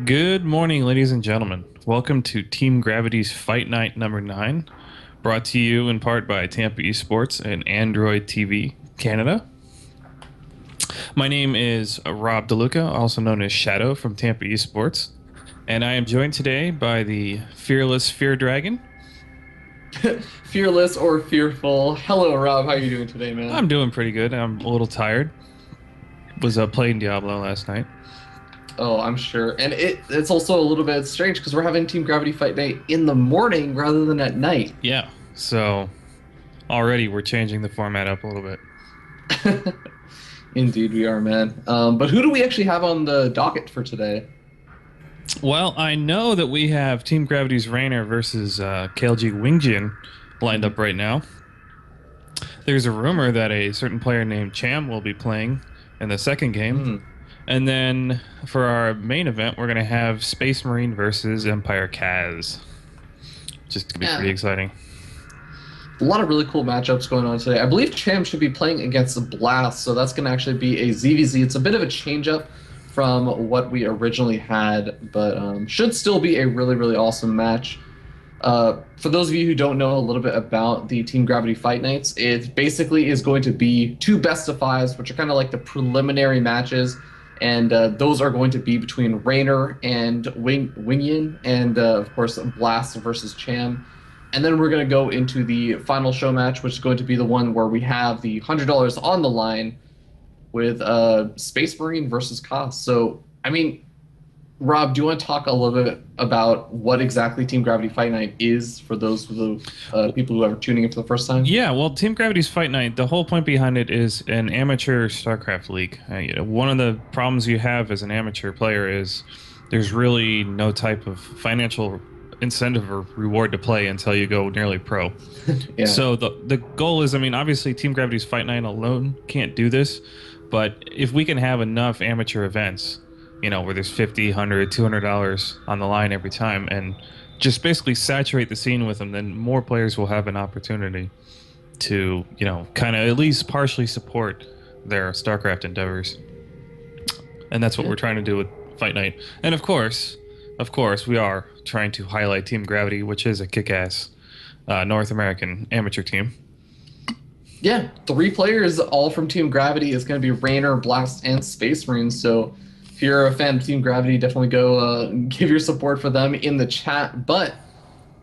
Good morning, ladies and gentlemen. Welcome to Team Gravity's Fight Night number 9, brought to you in part by Tampa Esports and Android TV Canada. My name is Rob DeLuca, also known as Shadow from Tampa Esports, and I am joined today by the fearless Fear Dragon. Fearless or fearful. Hello, Rob. How are you doing today, I'm man? doing pretty good. I'm a little tired. Was playing Diablo last night. Oh, I'm sure. And it's also a little bit strange because we're having Team Gravity Fight Night in the morning rather than at night. Yeah, so already we're changing the format up a little bit. Indeed, we are, man. But who do we actually have on the docket for today? Well, I know that we have Team Gravity's Raynor versus KLG Wingian lined up right now. There's a rumor that a certain player named Cham will be playing in the second game. Hmm. And then for our main event, we're going to have Space Marine versus Empire Kaz. Just to be pretty Yeah, exciting. a lot of really cool matchups going on today. I believe Cham should be playing against the Blast, so that's going to actually be a ZVZ. It's a bit of a change up from what we originally had, but should still be a really, really awesome match. For those of you who don't know a little bit about the Team Gravity Fight Nights, it basically is going to be two best of fives, which are kind of like the preliminary matches, and those are going to be between Raynor and Wingian, and of course Blast versus Cham. And then we're going to go into the final show match, which is going to be the one where we have the $100 on the line with Space Marine versus Koss. So, I mean, Rob, do you want to talk a little bit about what exactly Team Gravity Fight Night is for those people who are tuning in for the first time? Yeah, well, Team Gravity's Fight Night, the whole point behind it is an amateur StarCraft league. One of the problems you have as an amateur player is there's really no type of financial incentive or reward to play until you go nearly pro. Yeah. So the goal is, I mean, obviously Team Gravity's Fight Night alone can't do this, but if we can have enough amateur events, where there's 50, 100, $200 on the line every time and just basically saturate the scene with them, then more players will have an opportunity to, kind of at least partially support their StarCraft endeavors. And that's what Yeah. we're trying to do with Fight Night. And of course, we are trying to highlight Team Gravity, which is a kick-ass North American amateur team. Yeah, three players all from Team Gravity is going to be Raynor, Blast, and Space Marine. So if you're a fan of Team Gravity, definitely go give your support for them in the chat. But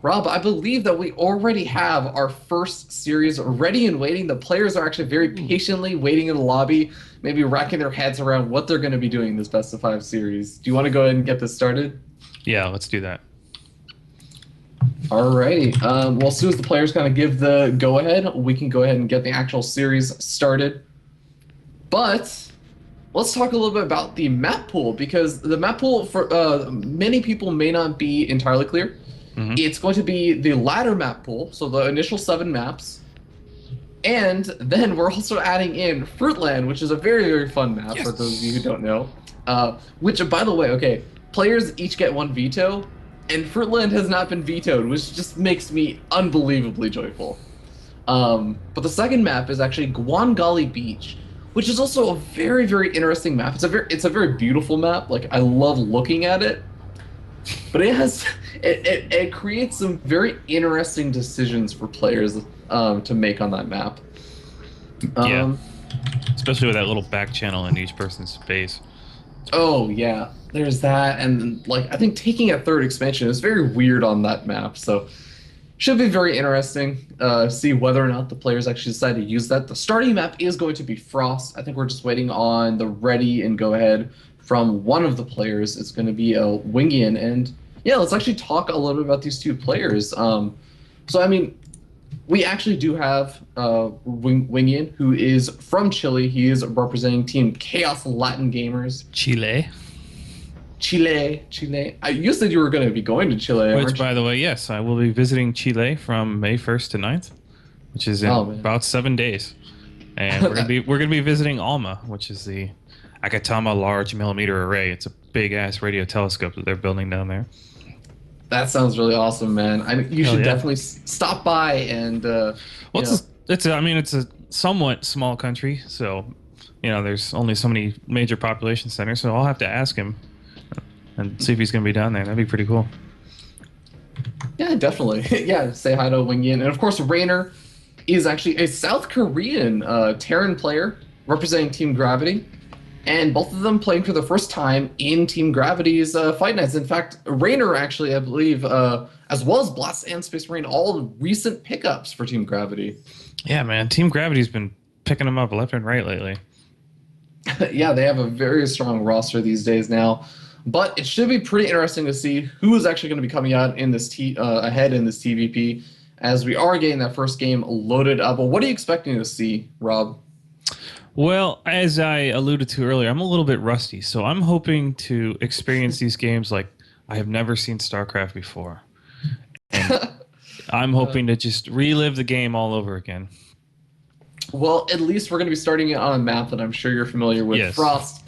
Rob, I believe that we already have our first series ready and waiting. The players are actually very patiently waiting in the lobby, maybe racking their heads around what they're going to be doing in this best of five series. Do you want to go ahead and get this started? Yeah, let's do that. Alrighty. Well, as soon as the players kind of give the go ahead, we can go ahead and get the actual series started. But let's talk a little bit about the map pool, because the map pool for many people may not be entirely clear. Mhm. It's going to be the ladder map pool, so the initial 7 maps. And then we're also adding in Fruitland, which is a very, very fun map for those of you who don't know. Which, by the way, okay, players each get 1 veto, and Fruitland has not been vetoed, which just makes me unbelievably joyful. But the second map is actually Guangali Beach, which is also a very, very interesting map. It's a very beautiful map. Like, I love looking at it. But it creates some very interesting decisions for players to make on that map. Yeah, especially with that little back channel in each person's face. Oh yeah, there's that, and like I think taking a third expansion is very weird on that map. So should be very interesting. See whether or not the players actually decide to use that. The starting map is going to be Frost. I think we're just waiting on the ready and go ahead from one of the players. It's going to be a Wingian, and yeah, let's actually talk a little bit about these two players. So I mean, we actually do have Wingian, who is from Chile. He is representing Team Chaos Latin Gamers. Chile. Chile. You said you were going to be going to Chile, Which, aren't you? by the way, yes, I will be visiting Chile from May 1st to 9th, which is in about 7 days. And we're gonna be visiting ALMA, which is the Akatama Large Millimeter Array. It's a big ass radio telescope that they're building down there. That sounds really awesome, man. You should yeah. definitely stop by and. It's a somewhat small country, so there's only so many major population centers. So I'll have to ask him and see if he's going to be down there. That'd be pretty cool. Yeah, definitely. Yeah, say hi to Wingian. And of course, Raynor is actually a South Korean Terran player representing Team Gravity. And both of them playing for the first time in Team Gravity's Fight Nights. In fact, Raynor actually, I believe, as well as Blast and Space Marine, all recent pickups for Team Gravity. Yeah, man. Team Gravity's been picking them up left and right lately. Yeah, they have a very strong roster these days now. But it should be pretty interesting to see who is actually going to be coming out in this ahead in this TVP, as we are getting that first game loaded up. But what are you expecting to see, Rob? Well, as I alluded to earlier, I'm a little bit rusty, so I'm hoping to experience these games like I have never seen StarCraft before. And I'm hoping to just relive the game all over again. Well, at least we're going to be starting it on a map that I'm sure you're familiar with. Yes. Frost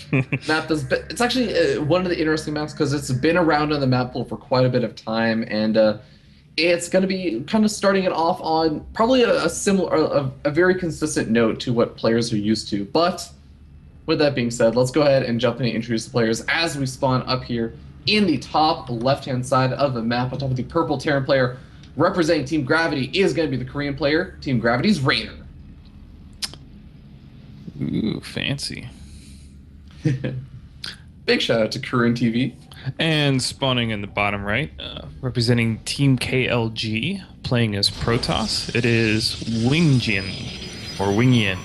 map. It's actually one of the interesting maps because it's been around on the map pool for quite a bit of time, and it's going to be kind of starting it off on probably a similar, a very consistent note to what players are used to. But with that being said, let's go ahead and jump in and introduce the players as we spawn up here in the top left-hand side of the map. On top of the purple Terran player representing Team Gravity is going to be the Korean player. Team Gravity's Raynor. Ooh, fancy. Big shout out to Korean TV. And spawning in the bottom right, representing Team KLG, playing as Protoss, it is Wingian, or Wingian.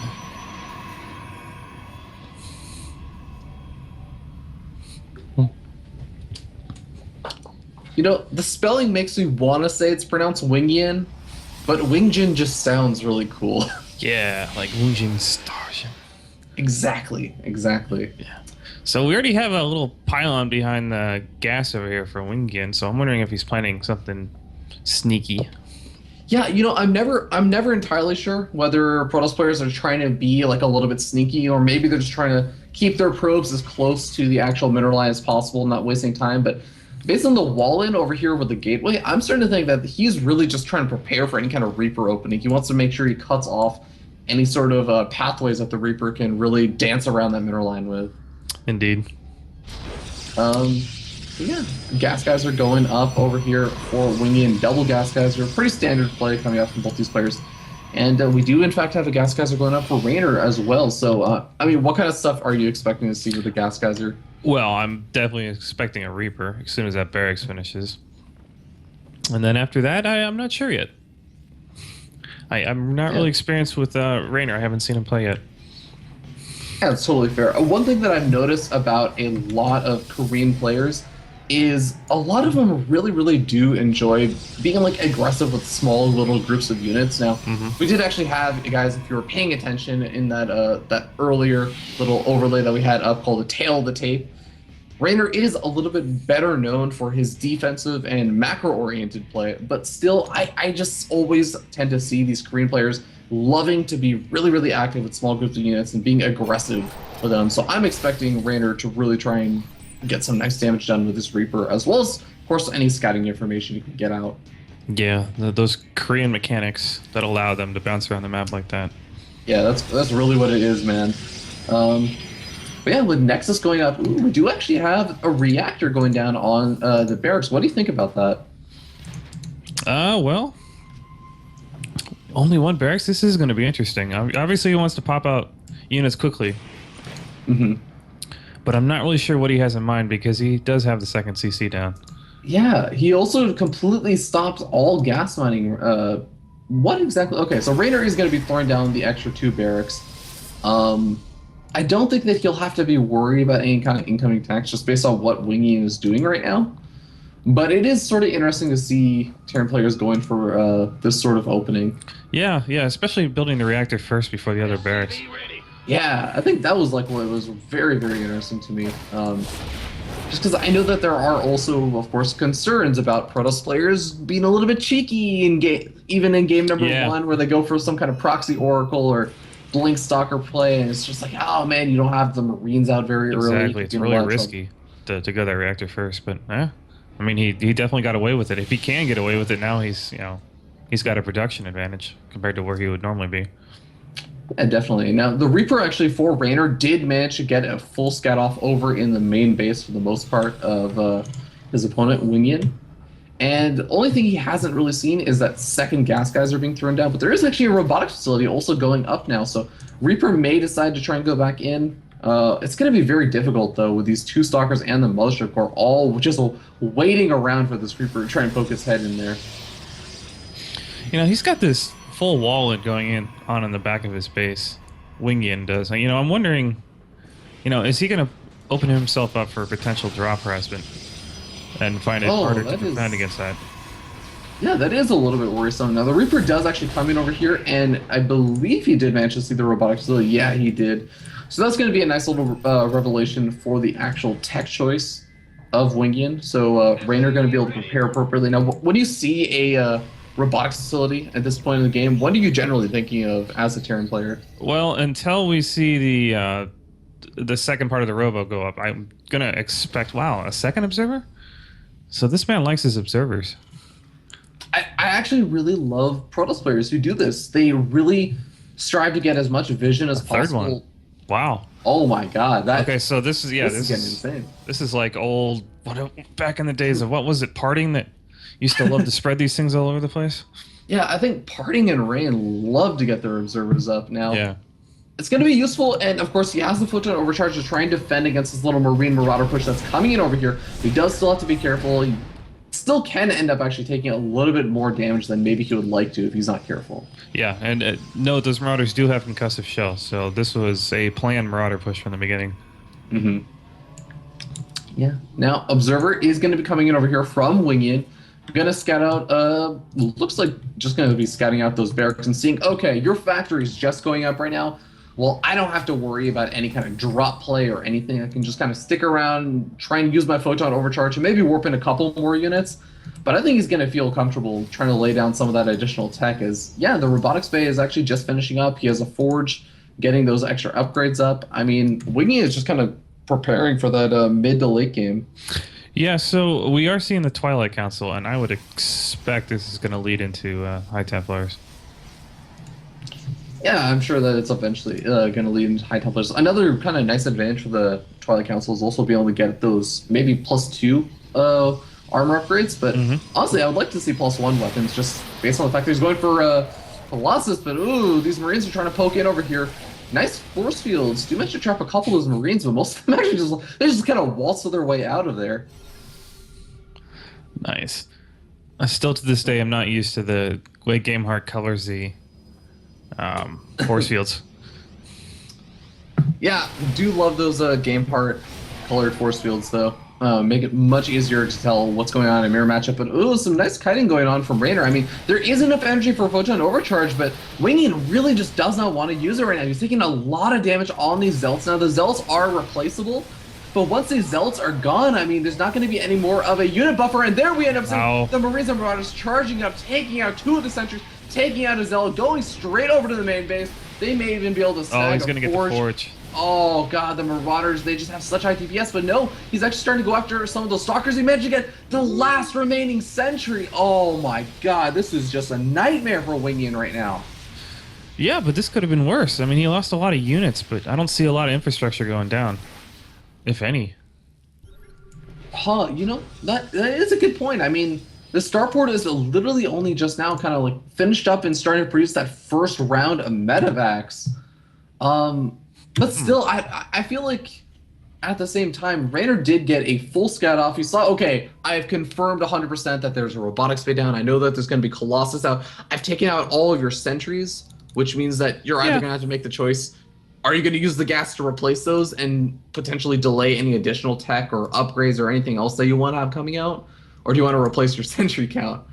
You know, the spelling makes me want to say it's pronounced Wingian, but Wingian just sounds really cool. Yeah, like Wingian Stars. Exactly. Yeah. So we already have a little pylon behind the gas over here for Wingian, so I'm wondering if he's planning something sneaky. Yeah, you know, I'm never entirely sure whether Protoss players are trying to be like a little bit sneaky, or maybe they're just trying to keep their probes as close to the actual mineral line as possible, not wasting time. But based on the wall-in over here with the gateway, I'm starting to think that he's really just trying to prepare for any kind of Reaper opening. He wants to make sure he cuts off any sort of pathways that the Reaper can really dance around that mineral line with. Indeed. Yeah, gas guys are going up over here for Wingian. Double gas guys are pretty standard play coming out from both these players. And we do, in fact, have a gas geyser going up for Raynor as well. So, I mean, what kind of stuff are you expecting to see with the gas geyser? Well, I'm definitely expecting a Reaper as soon as that barracks finishes. And then after that, I'm not sure yet. I'm not really experienced with Raynor. I haven't seen him play yet. Yeah, that's totally fair. One thing that I've noticed about a lot of Korean players is a lot of them really, really do enjoy being like aggressive with small little groups of units. Now, we did actually have, guys, if you were paying attention in that that earlier little overlay that we had up called the tail of the tape, Raynor is a little bit better known for his defensive and macro-oriented play, but still, I just always tend to see these Korean players loving to be really, really active with small groups of units and being aggressive with them. So I'm expecting Raynor to really try and get some nice damage done with this Reaper, as well as, of course, any scouting information you can get out. Yeah, those Korean mechanics that allow them to bounce around the map like that. Yeah, that's really what it is, man. But yeah, with Nexus going up, we do actually have a reactor going down on the barracks. What do you think about that? Well, only one barracks? This is going to be interesting. Obviously, he wants to pop out units quickly. But I'm not really sure what he has in mind because he does have the second CC down. Yeah, he also completely stopped all gas mining. What exactly? Okay, so Raynor is going to be throwing down the extra 2 barracks. I don't think that he'll have to be worried about any kind of incoming tanks just based on what Wingian is doing right now. But it is sort of interesting to see Terran players going for this sort of opening. Yeah, especially building the reactor first before the other barracks. Yeah, I think that was like what was very, very interesting to me. Just because I know that there are also, of course, concerns about Protoss players being a little bit cheeky in game, even in game number 1, where they go for some kind of proxy oracle or blink stalker play, and it's just like, oh man, you don't have the Marines out very early. Exactly, it's really risky to go that reactor first, but I mean, he definitely got away with it. If he can get away with it now, he's got a production advantage compared to where he would normally be. Yeah, definitely. Now, the Reaper actually for Raynor did manage to get a full scat off over in the main base for the most part of his opponent, Wingian. And the only thing he hasn't really seen is that second gas guys are being thrown down. But there is actually a robotics facility also going up now. So Reaper may decide to try and go back in. It's going to be very difficult, though, with these two Stalkers and the Mothership Core all just waiting around for this Reaper to try and poke his head in there. He's got this full wall going in the back of his base. Wingian does. I'm wondering, is he going to open himself up for a potential drop harassment and find it harder to defend against that? Yeah, that is a little bit worrisome. Now, the Reaper does actually come in over here, and I believe he did manage to see the robotic facility. Yeah, he did. So that's going to be a nice little revelation for the actual tech choice of Wingian. So Raynor going to be able to prepare appropriately. Now, when you see a robotics facility at this point in the game, what are you generally thinking of as a Terran player? Well, until we see the second part of the robo go up, I'm going to expect, wow, a second observer? So this man likes his observers. I actually really love Protoss players who do this. They really strive to get as much vision as possible. Third one. Wow. Oh my god. Okay, so this is getting insane. This is like old back in the days of what was it, parting that used to love to spread these things all over the place? Yeah, I think Parting and Rain love to get their observers up now. Yeah. It's going to be useful, and of course he has the photon overcharge to try and defend against this little Marine Marauder push that's coming in over here. He does still have to be careful. He still can end up actually taking a little bit more damage than maybe he would like to if he's not careful. Yeah, and note those Marauders do have concussive shells, so this was a planned Marauder push from the beginning. Mm-hmm. Yeah. Now, Observer is going to be coming in over here from Wingian. Going to scout out, looks like just going to be scouting out those barracks and seeing, okay, your factory is just going up right now. Well, I don't have to worry about any kind of drop play or anything. I can just kind of stick around, try and use my photon overcharge and maybe warp in a couple more units. But I think he's going to feel comfortable trying to lay down some of that additional tech as, yeah, the robotics bay is actually just finishing up. He has a forge, getting those extra upgrades up. I mean, Wingy is just kind of preparing for that mid to late game. Yeah, so we are seeing the Twilight Council, and I would expect this is going to lead into High Templars. Yeah, I'm sure that it's eventually going to lead into High Templars. Another kind of nice advantage for the Twilight Council is also being able to get those maybe +2 armor upgrades. But honestly, I would like to see +1 weapons just based on the fact that he's going for Colossus. But ooh, these Marines are trying to poke in over here. Nice force fields. Do manage to trap a couple of those Marines, but most of them actually just kind of waltz their way out of there. Nice. Still to this day, I'm not used to the way Gameheart colors the force fields. Yeah, do love those Gameheart colored force fields, though. Make it much easier to tell what's going on in a mirror matchup. But ooh, some nice kiting going on from Raynor. I mean, there is enough energy for a photon overcharge, but Wingian really just does not want to use it right now. He's taking a lot of damage on these Zealots. Now, the Zealots are replaceable, but once these Zealots are gone, I mean, there's not going to be any more of a unit buffer. And there we end up seeing the Marines and Marauders charging up, taking out 2 of the sentries, taking out a Zealot, going straight over to the main base. They may even be able to snag he's going to get the forge. Oh god, the Marauders, they just have such high TPS, but no, he's actually starting to go after some of those Stalkers. He managed to get the last remaining sentry. Oh my god, this is just a nightmare for Wingian right now. Yeah, but this could have been worse. I mean, he lost a lot of units, but I don't see a lot of infrastructure going down, if any. Huh, you know, that is a good point. I mean, the starport is literally only just now kind of like finished up and starting to produce that first round of medevacs. But still, I feel like at the same time, Raynor did get a full scout off. He saw, okay, I've confirmed 100% that there's a robotics bay down. I know that there's going to be Colossus out. I've taken out all of your sentries, which means that you're either going to have to make the choice. Are you going to use the gas to replace those and potentially delay any additional tech or upgrades or anything else that you want to have coming out? Or do you want to replace your sentry count?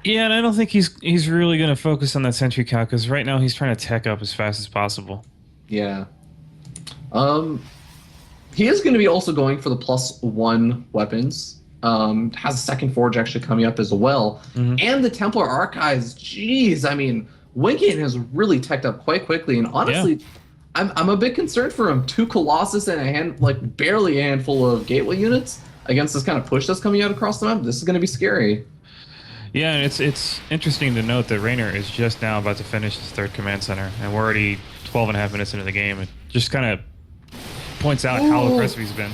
Yeah, and I don't think he's really going to focus on that sentry count because right now he's trying to tech up as fast as possible. Yeah. He is going to be also going for the +1 weapons. Has a second forge actually coming up as well. And the Templar Archives, jeez, I mean, Wingian has really teched up quite quickly. And honestly, I'm a bit concerned for him. 2 Colossus and barely a handful of Gateway units against this kind of push that's coming out across the map. This is going to be scary. Yeah, and it's interesting to note that Raynor is just now about to finish his third command center, and we're already 12 and a half minutes into the game. It just kind of points out how Oh, aggressive he's been.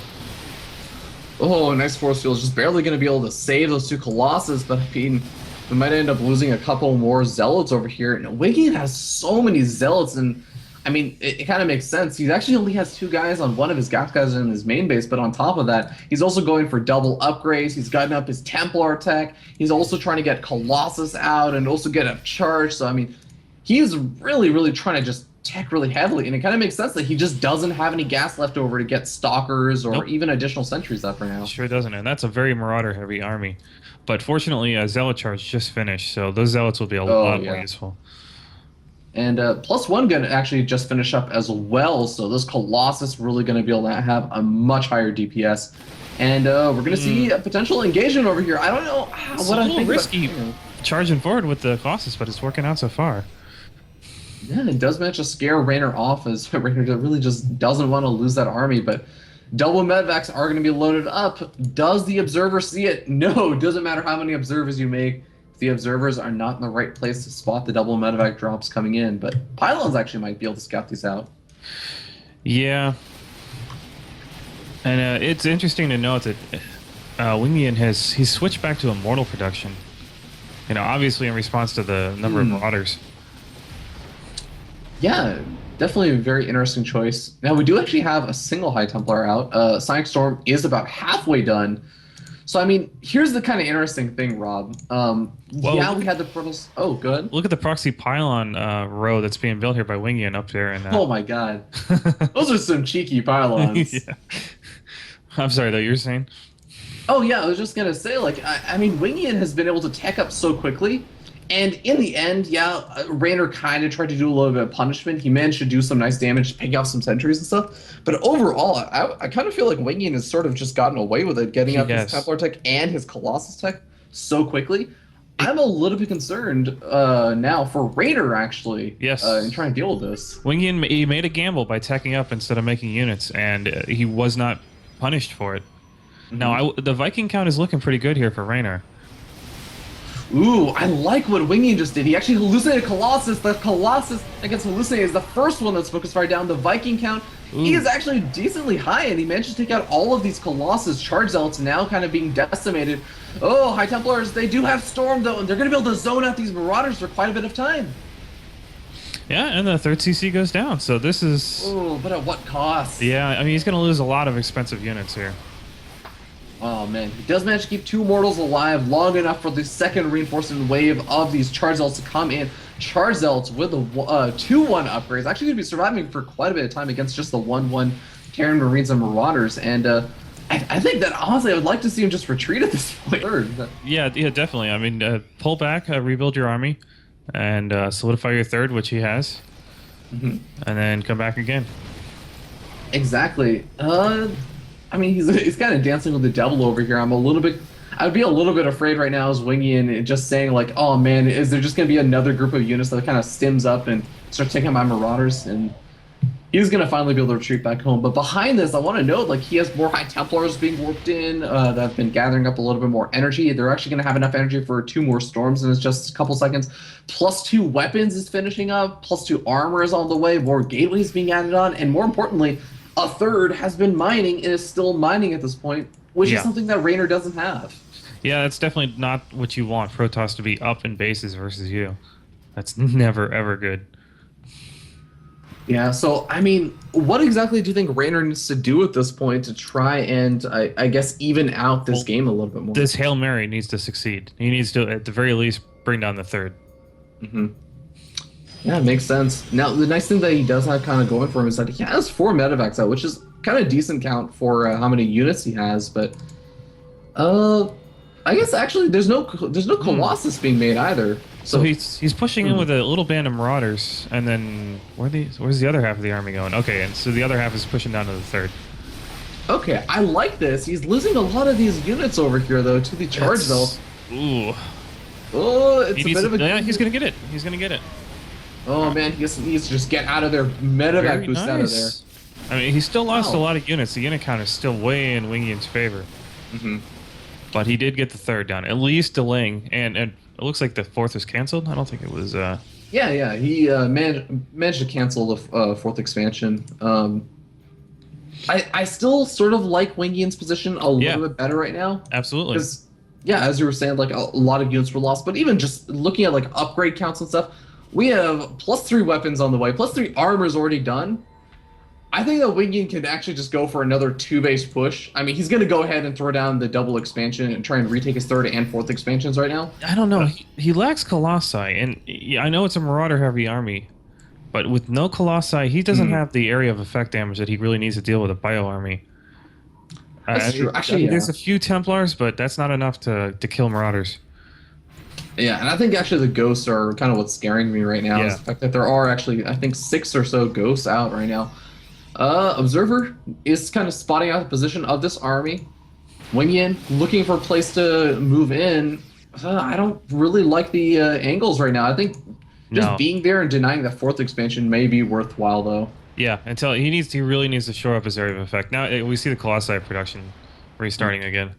oh, nice force field. Just barely going to be able to save those two Colossus, but I mean, we might end up losing a couple more Zealots over here. And Wingian has so many Zealots, and I mean, it kind of makes sense. He actually only has two guys on one of his gas guys in his main base, but on top of that, he's also going for double upgrades. He's gotten up his Templar tech. He's also trying to get Colossus out and also get a charge. So, I mean, he's really, really trying to just tech really heavily, and it kind of makes sense that he just doesn't have any gas left over to get stalkers or Nope, even additional sentries up right now. sure doesn't, and that's a very marauder heavy army. But fortunately, a zealot charge just finished, so those zealots will be a Oh lot more yeah. useful. And plus one gun actually just finished up as well, so this Colossus really going to be able to have a much higher DPS. And we're going to see a potential engagement over here. I don't know It's a what I little think risky about. charging forward with the Colossus, but it's working out so far. Yeah, it does manage to scare Raynor off as Raynor really just doesn't want to lose that army, but double medvacs are going to be loaded up. Does the observer see it? No, doesn't matter how many observers you make. If the observers are not in the right place to spot the double medevac drops coming in, but pylons actually might be able to scout these out. Yeah, and it's interesting to note that Wingian he's switched back to immortal production. You know, obviously in response to the number of marauders. Yeah, definitely a very interesting choice. Now, we do actually have a single High Templar out. Sonic Storm is about halfway done. So, I mean, here's the kind of interesting thing, Rob. Well, Yeah, we had the portals. Oh, good. look at the proxy pylon row that's being built here by Wingian up there, and Oh, my God. Those are some cheeky pylons. yeah. I'm sorry though. You're saying? Oh, yeah, I was just going to say, like, I mean, Wingian has been able to tech up so quickly. And in the end, yeah, Raynor kind of tried to do a little bit of punishment. He managed to do some nice damage, pick off some sentries and stuff. But overall, I kind of feel like Wingian has sort of just gotten away with it, getting up his Templar tech and his Colossus tech so quickly. I'm a little bit concerned now for Raynor, actually, Yes. in trying to deal with this. Wingian, he made a gamble by teching up instead of making units, and he was not punished for it. Now, the Viking count is looking pretty good here for Raynor. Ooh, I like what Wingian just did. He actually hallucinated Colossus. The Colossus that gets hallucinated is the first one that's focused fire down. The Viking count, he is actually decently high, and he managed to take out all of these Colossus charge zealots now kind of being decimated. Oh, High Templars, they do have Storm, though, and they're going to be able to zone out these Marauders for quite a bit of time. Yeah, and the third CC goes down, so this is... Oh, but at what cost? Yeah, I mean, he's going to lose a lot of expensive units here. Oh man, he does manage to keep two mortals alive long enough for the second reinforcement wave of these charge zealots to come in. Charge zealots with the 2-1 upgrades actually going to be surviving for quite a bit of time against just the 1-1 Terran Marines and Marauders. And I think that honestly, I would like to see him just retreat at this point. Yeah, definitely. I mean, pull back, rebuild your army, and solidify your third, which he has, and then come back again. Exactly. I mean, he's kind of dancing with the devil over here. I'd be a little bit afraid right now as Wingian just saying like, oh man, is there just going to be another group of units that kind of stims up and starts taking out my Marauders? And he's going to finally be able to retreat back home. But behind this, I want to note like he has more High Templars being warped in that have been gathering up a little bit more energy. They're actually going to have enough energy for 2 more storms in just a couple seconds. +2 weapons is finishing up. +2 armor is on the way. More gateways being added on. And more importantly, a third has been mining and is still mining at this point, which is something that Raynor doesn't have. Yeah, that's definitely not what you want Protoss to be up in bases versus you. That's never, ever good. Yeah, so, I mean, what exactly do you think Raynor needs to do at this point to try and, I guess, even out this game a little bit more? This Hail Mary needs to succeed. He needs to, at the very least, bring down the third. Yeah, it makes sense. Now, the nice thing that he does have kind of going for him is that he has 4 medevacs out, which is kind of a decent count for how many units he has, but I guess actually there's no Colossus being made either. So he's pushing in with a little band of Marauders, and then where's the other half of the army going? Okay, and so the other half is pushing down to the third. Okay, I like this. He's losing a lot of these units over here though to the charge zealots. Ooh. Oh, it's a bit of a... Yeah, he's gonna get it. He's gonna get it. Oh man, he needs to just get out of there. Medevac boost out of there. I mean, he still lost a lot of units. The unit count is still way in Wingian's favor. But he did get the third down, at least delaying. And It looks like the fourth was canceled. I don't think it was. Yeah, yeah. He managed to cancel the fourth expansion. I still sort of like Wingian's position a Yeah, little bit better right now. absolutely. Because, yeah, as you were saying, like a lot of units were lost. But even just looking at like upgrade counts and stuff, we have +3 weapons on the way, +3 armor's already done. I think that Wingian can actually just go for another 2-base push. I mean, he's going to go ahead and throw down the double expansion and try and retake his third and fourth expansions right now. I don't know. He lacks Colossi, and I know it's a Marauder-heavy army, but with no Colossi, he doesn't have the area of effect damage that he really needs to deal with a Bio army. That's true. Actually, there's a few Templars, but that's not enough to kill Marauders. Yeah, and I think actually the ghosts are kind of what's scaring me right now. Is the fact that there are actually, I think, 6 or so ghosts out right now. Observer is kind of spotting out the position of this army. Wingian looking for a place to move in. I don't really like the angles right now. I think just being there and denying the fourth expansion may be worthwhile, though. Yeah, until he really needs to shore up his area of effect. Now we see the Colossi production restarting again.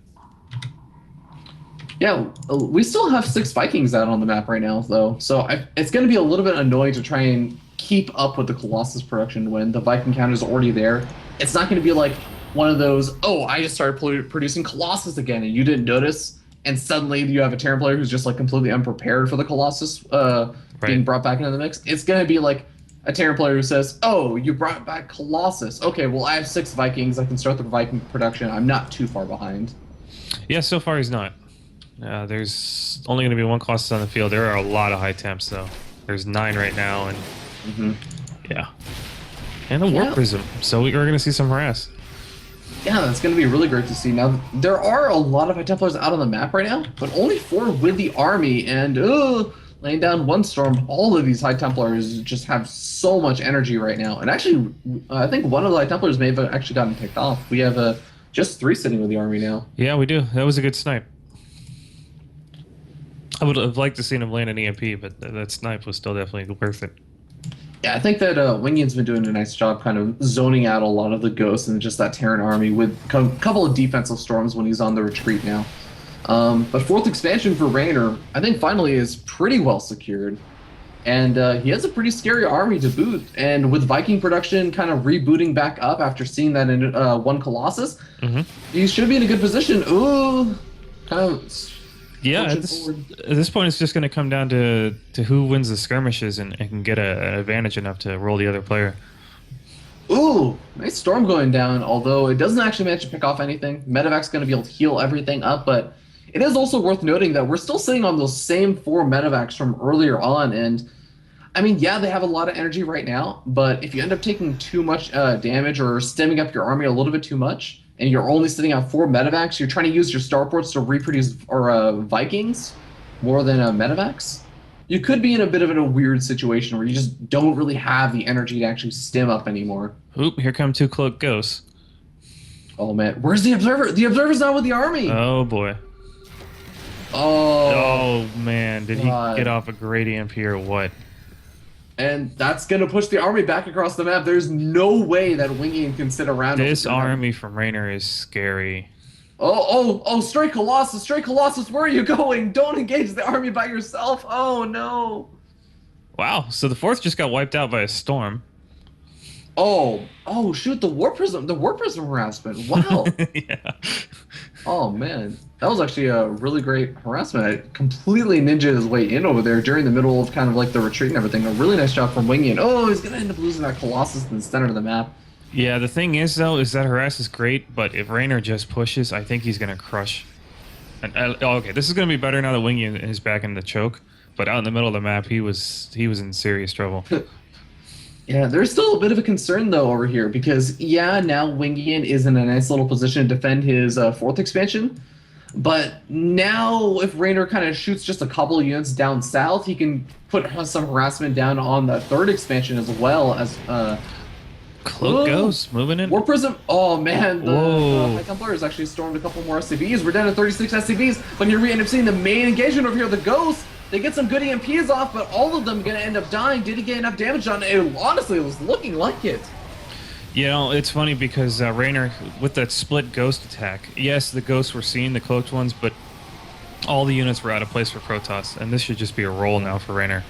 Yeah, we still have 6 Vikings out on the map right now, though. So it's going to be a little bit annoying to try and keep up with the Colossus production when the Viking count is already there. It's not going to be like one of those, oh, I just started producing Colossus again and you didn't notice, and suddenly you have a Terran player who's just like completely unprepared for the Colossus being brought back into the mix. It's going to be like a Terran player who says, oh, you brought back Colossus. Okay, well, I have 6 Vikings. I can start the Viking production. I'm not too far behind. Yeah, so far he's not. There's only going to be 1 Colossus on the field. There are a lot of high temps, though. There's 9 right now, and yeah. And a Warp Prism, so we're going to see some harass. Yeah, that's going to be really great to see. Now, there are a lot of High Templars out on the map right now, but only 4 with the army, and laying down 1 storm. All of these High Templars just have so much energy right now. And actually, I think one of the High Templars may have actually gotten picked off. We have just 3 sitting with the army now. Yeah, we do. That was a good snipe. I would have liked to seen him land an EMP, but that snipe was still definitely worth it. Yeah, I think that Wingian's been doing a nice job kind of zoning out a lot of the ghosts and just that Terran army with a couple of defensive storms when he's on the retreat now. But 4th expansion for Raynor, I think finally is pretty well secured. And he has a pretty scary army to boot. And with Viking production kind of rebooting back up after seeing that in 1 Colossus, he should be in a good position. Ooh, kind of... Yeah, at this point, it's just going to come down to who wins the skirmishes and can get an advantage enough to roll the other player. Ooh, nice storm going down, although it doesn't actually manage to pick off anything. Medevac's going to be able to heal everything up, but it is also worth noting that we're still sitting on those same 4 Medevacs from earlier on, and I mean, yeah, they have a lot of energy right now, but if you end up taking too much damage or stemming up your army a little bit too much, and you're only sitting on 4 Medevacs, you're trying to use your starports to reproduce Vikings more than Medevacs, you could be in a bit of a weird situation where you just don't really have the energy to actually stem up anymore. Oop, here come 2 cloaked ghosts. Oh, man. Where's the Observer? The Observer's not with the army! Oh, boy. Oh, man. Did he get off a great EMP or what? And that's going to push the army back across the map. There's no way that Wingian can sit around. This army from Raynor is scary. Oh, Stray Colossus, where are you going? Don't engage the army by yourself. Oh, no. Wow, so the 4th just got wiped out by a storm. Oh, shoot, the Warp Prism harassment. Wow. Yeah. Oh, man. That was actually a really great harassment. I completely ninjaed his way in over there during the middle of kind of like the retreat and everything. A really nice job from Wingian. Oh, he's going to end up losing that Colossus in the center of the map. Yeah, the thing is, though, is that harass is great, but if Raynor just pushes, I think he's going to crush. And, okay, this is going to be better now that Wingian is back in the choke, but out in the middle of the map, he was in serious trouble. Yeah, there's still a bit of a concern, though, over here, because, yeah, now Wingian is in a nice little position to defend his 4th expansion, but now if Raynor kind of shoots just a couple of units down south, he can put some harassment down on the 3rd expansion as well as... Cloak Ghost moving in. Warp Prism. Oh, man. The High Templars actually stormed a couple more SCVs. We're down to 36 SCVs, but here we end up seeing the main engagement over here. The Ghosts. They get some good EMPs off, but all of them going to end up dying. Did he get enough damage on it? Honestly, it was looking like it. You know, it's funny because Raynor, with that split Ghost attack, yes, the Ghosts were seeing the cloaked ones, but All the units were out of place for Protoss, and this should just be a roll now for Raynor.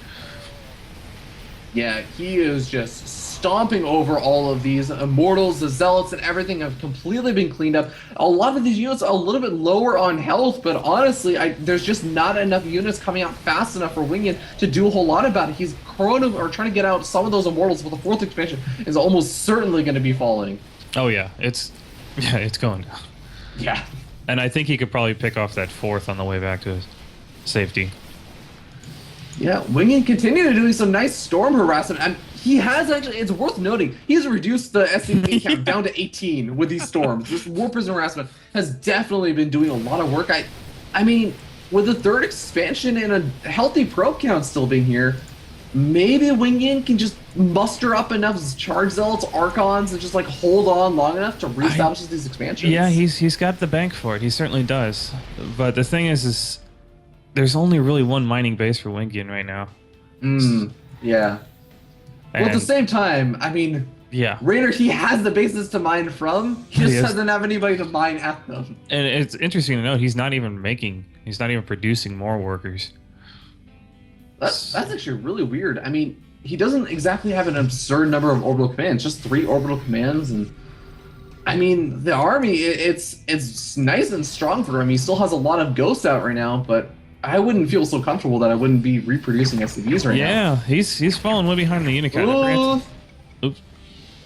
Yeah, he is just stomping over all of these immortals, the zealots, and everything have completely been cleaned up. A lot of these units are a little bit lower on health, but honestly, there's just not enough units coming out fast enough for Wingian to do a whole lot about it. He's trying to get out some of those immortals, but the fourth expansion is almost certainly going to be falling. Oh yeah, it's going down. Yeah. And I think he could probably pick off that fourth on the way back to his safety. Yeah, Wingian continued doing some nice storm harassment, and he has actually, it's worth noting, he's reduced the SCP count down to 18 with these storms. This War Prison harassment has definitely been doing a lot of work. I mean, with the third expansion and a healthy probe count still being here, maybe Wingian can just muster up enough charge zealots, archons, and just like hold on long enough to reestablish these expansions. Yeah, he's got the bank for it. He certainly does. But the thing is there's only really one mining base for Wingian right now. Yeah. Well, at the same time, I mean, yeah, Raynor, he has the bases to mine from. He just doesn't have anybody to mine at them. And it's interesting to note he's not even producing more workers. That's actually really weird. I mean, he doesn't exactly have an absurd number of orbital commands, just 3 orbital commands, and I mean, the army, it's nice and strong for him. He still has a lot of ghosts out right now, but I wouldn't feel so comfortable that I wouldn't be reproducing SCVs right now. Yeah, he's falling way behind the unit count. Oops.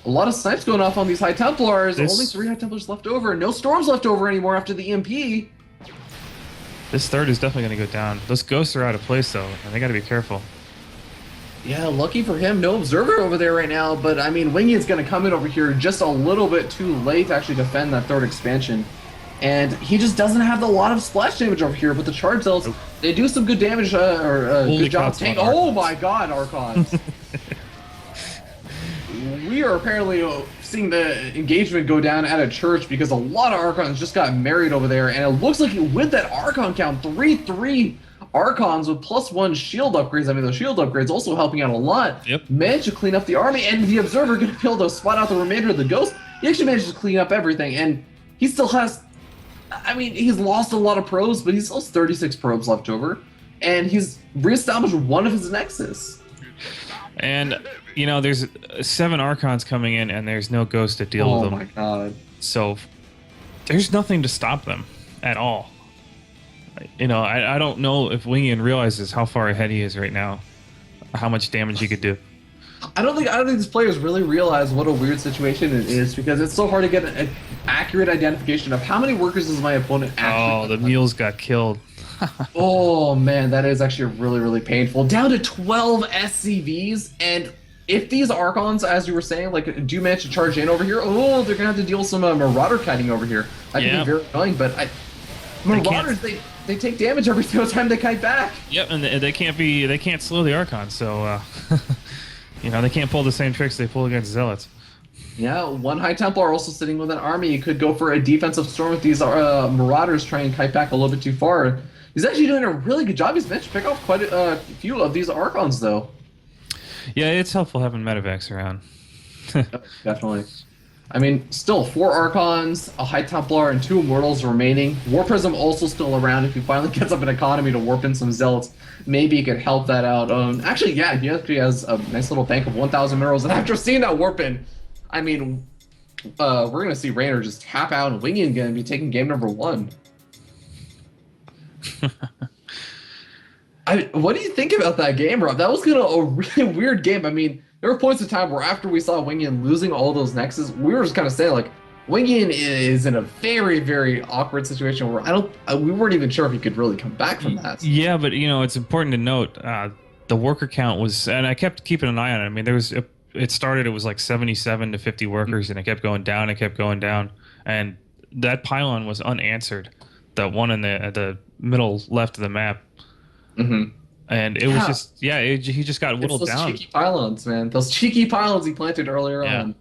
A lot of snipes going off on these High Templars. Only 3 High Templars left over. No Storms left over anymore after the EMP. This third is definitely going to go down. Those ghosts are out of place, though, and they got to be careful. Yeah, lucky for him, no Observer over there right now, but I mean, Wingian's going to come in over here just a little bit too late to actually defend that third expansion. And he just doesn't have a lot of splash damage over here, but the Charge Zealots, they do some good damage, good job tank. Oh my god, Archons! We are apparently seeing the engagement go down at a church because a lot of Archons just got married over there, and it looks like with that Archon count, 3-3 Archons with +1 shield upgrades. I mean, the shield upgrades also helping out a lot. Yep. Managed to clean up the army, and the Observer going to be able to spot out the remainder of the Ghost. He actually managed to clean up everything, and he still has, I mean, he's lost a lot of probes, but he still has 36 probes left over, and he's reestablished one of his Nexus. And, you know, there's 7 Archons coming in, and there's no Ghost to deal with them. Oh my god. So, there's nothing to stop them at all. You know, I don't know if Wingian realizes how far ahead he is right now, how much damage he could do. I don't think these players really realize what a weird situation it is, because it's so hard to get an accurate identification of how many workers is my opponent actually. Oh, the mules got killed. Oh man, that is actually really, really painful. Down to 12 SCVs, and if these Archons, as you were saying, like, do manage to charge in over here, oh, they're gonna have to deal with some Marauder kiting over here. That can be very annoying, but Marauders, they take damage every single time they kite back. Yep, and they can't slow the Archons, so you know, they can't pull the same tricks they pull against Zealots. Yeah, 1 High Templar also sitting with an army. You could go for a defensive storm with these Marauders trying and kite back a little bit too far. He's actually doing a really good job. He's managed to pick off quite a few of these Archons, though. Yeah, it's helpful having Medivacs around. Definitely. I mean, still 4 Archons, a High Templar, and 2 Immortals remaining. War Prism also still around. If he finally gets up an economy to warp in some Zealots, maybe he could help that out. Actually, yeah, he actually has a nice little bank of 1,000 minerals. And after seeing that warp in, I mean, we're going to see Raynor just tap out, and Wingian going to be taking game number 1. What do you think about that game, Rob? That was kind of a really weird game. I mean, there were points in time where after we saw Wingian losing all those Nexus, we were just kind of saying, like, Wingian is in a very, very awkward situation where we weren't even sure if he could really come back from that. Yeah, but, you know, it's important to note the worker count was, and I kept keeping an eye on it. I mean, it was like 77 to 50 workers, and it kept going down, and that pylon was unanswered. The one in the middle left of the map. Mm-hmm. And it was just, he just got whittled down. Those cheeky pylons, man. Those cheeky pylons he planted earlier on.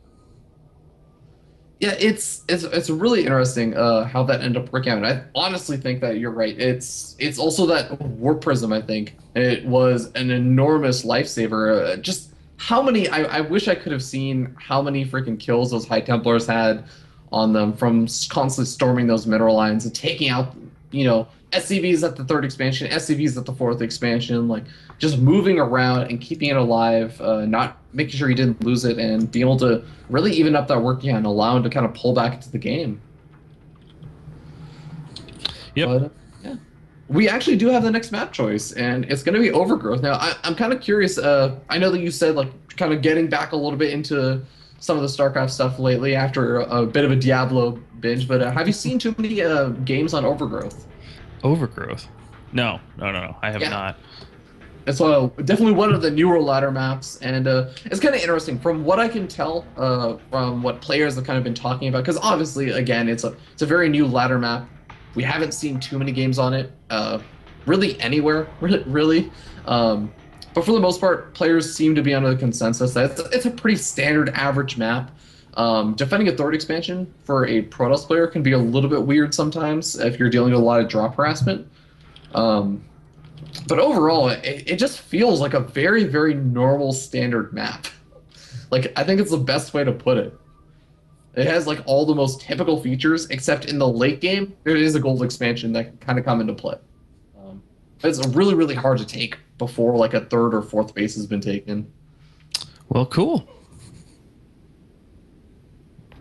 Yeah, it's really interesting how that ended up working out. And I honestly think that you're right. It's also that Warp Prism, I think. It was an enormous lifesaver. Just how many, I wish I could have seen how many freaking kills those High Templars had on them from constantly storming those mineral lines and taking out SCVs at the third expansion, SCVs at the fourth expansion, like just moving around and keeping it alive, not making sure you didn't lose it, and being able to really even up that work and allow him to kind of pull back into the game. Yep. But yeah, we actually do have the next map choice, and it's going to be Overgrowth. Now, I'm kind of curious. I know that you said like kind of getting back a little bit into some of the StarCraft stuff lately after a bit of a Diablo binge, but have you seen too many games on Overgrowth? Overgrowth. No, no, no, no. I have Yeah, not. it's definitely one of the newer ladder maps, and it's kind of interesting from what I can tell from what players have kind of been talking about. Because obviously, again, it's a very new ladder map. We haven't seen too many games on it, really anywhere, really. But for the most part, players seem to be under the consensus that it's a pretty standard average map. Defending a third expansion for a Protoss player can be a little bit weird sometimes if you're dealing with a lot of drop harassment. Um, but overall, it just feels like a very, very normal standard map. Like, I think it's the best way to put it. It has like all the most typical features, except in the late game, there is a gold expansion that can kind of come into play. It's really, really hard to take before like a third or fourth base has been taken. Well, cool.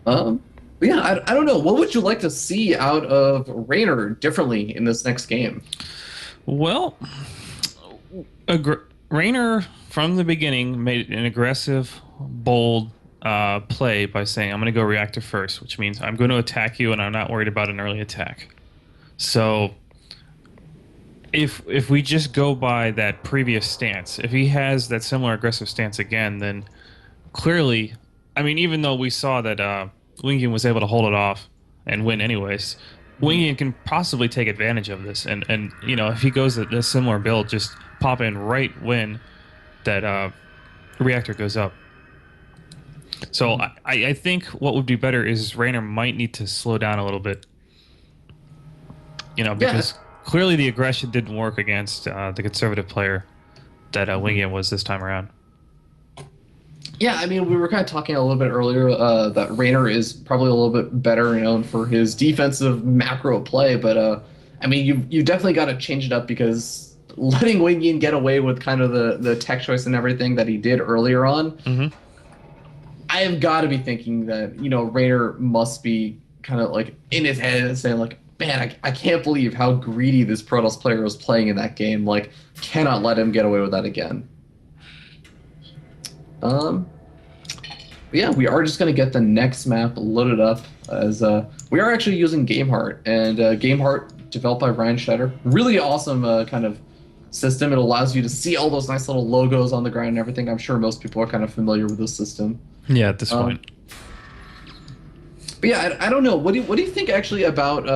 But yeah, I don't know. What would you like to see out of Raynor differently in this next game? Well, Raynor from the beginning made an aggressive, bold play by saying, "I'm going to go reactive first," which means I'm going to attack you, and I'm not worried about an early attack. So, if we just go by that previous stance, if he has that similar aggressive stance again, then clearly, I mean, even though we saw that Wingian was able to hold it off and win anyways, Wingian can possibly take advantage of this. And if he goes a similar build, just pop in right when that reactor goes up. So I think what would be better is Raynor might need to slow down a little bit. Because clearly the aggression didn't work against the conservative player that Wingian was this time around. Yeah, I mean, we were kind of talking a little bit earlier that Raynor is probably a little bit better known for his defensive macro play, but I mean, you definitely got to change it up because letting Wingian get away with kind of the tech choice and everything that he did earlier on, I have got to be thinking that Raynor must be kind of like in his head saying like, man, I can't believe how greedy this Protoss player was playing in that game. Like, cannot let him get away with that again. Yeah, we are just going to get the next map loaded up as we are actually using GameHeart, and GameHeart developed by Ryan Shedder. Really awesome kind of system. It allows you to see all those nice little logos on the ground and everything. I'm sure most people are kind of familiar with this system. Yeah, at this point. But yeah, I don't know. What do you think actually about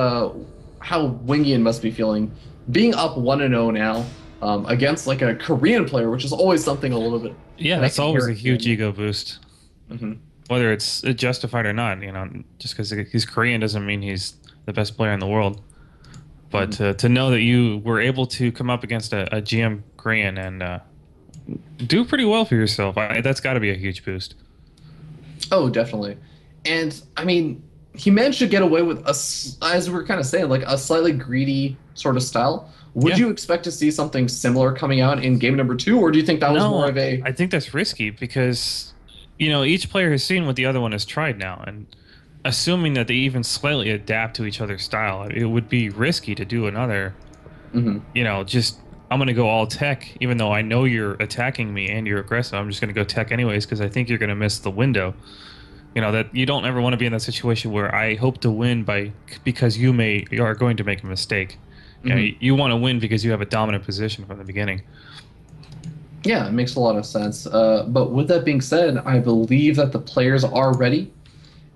how Wingian must be feeling being up 1-0 now against like a Korean player, which is always something a little bit. Yeah, that's always a huge ego boost. Mm-hmm. Whether it's justified or not, just because he's Korean doesn't mean he's the best player in the world. But to know that you were able to come up against a GM Korean and do pretty well for yourself, that's got to be a huge boost. Oh, definitely. And I mean, he managed to get away with as we were kind of saying, like a slightly greedy sort of style. Would you expect to see something similar coming out in game number 2, or do you think that was more of a? I think that's risky because, each player has seen what the other one has tried now, and assuming that they even slightly adapt to each other's style, it would be risky to do another. Just I'm gonna go all tech, even though I know you're attacking me and you're aggressive. I'm just gonna go tech anyways because I think you're gonna miss the window. That you don't ever want to be in that situation where I hope to win because you are going to make a mistake. You want to win because you have a dominant position from the beginning. Yeah, it makes a lot of sense. But with that being said, I believe that the players are ready,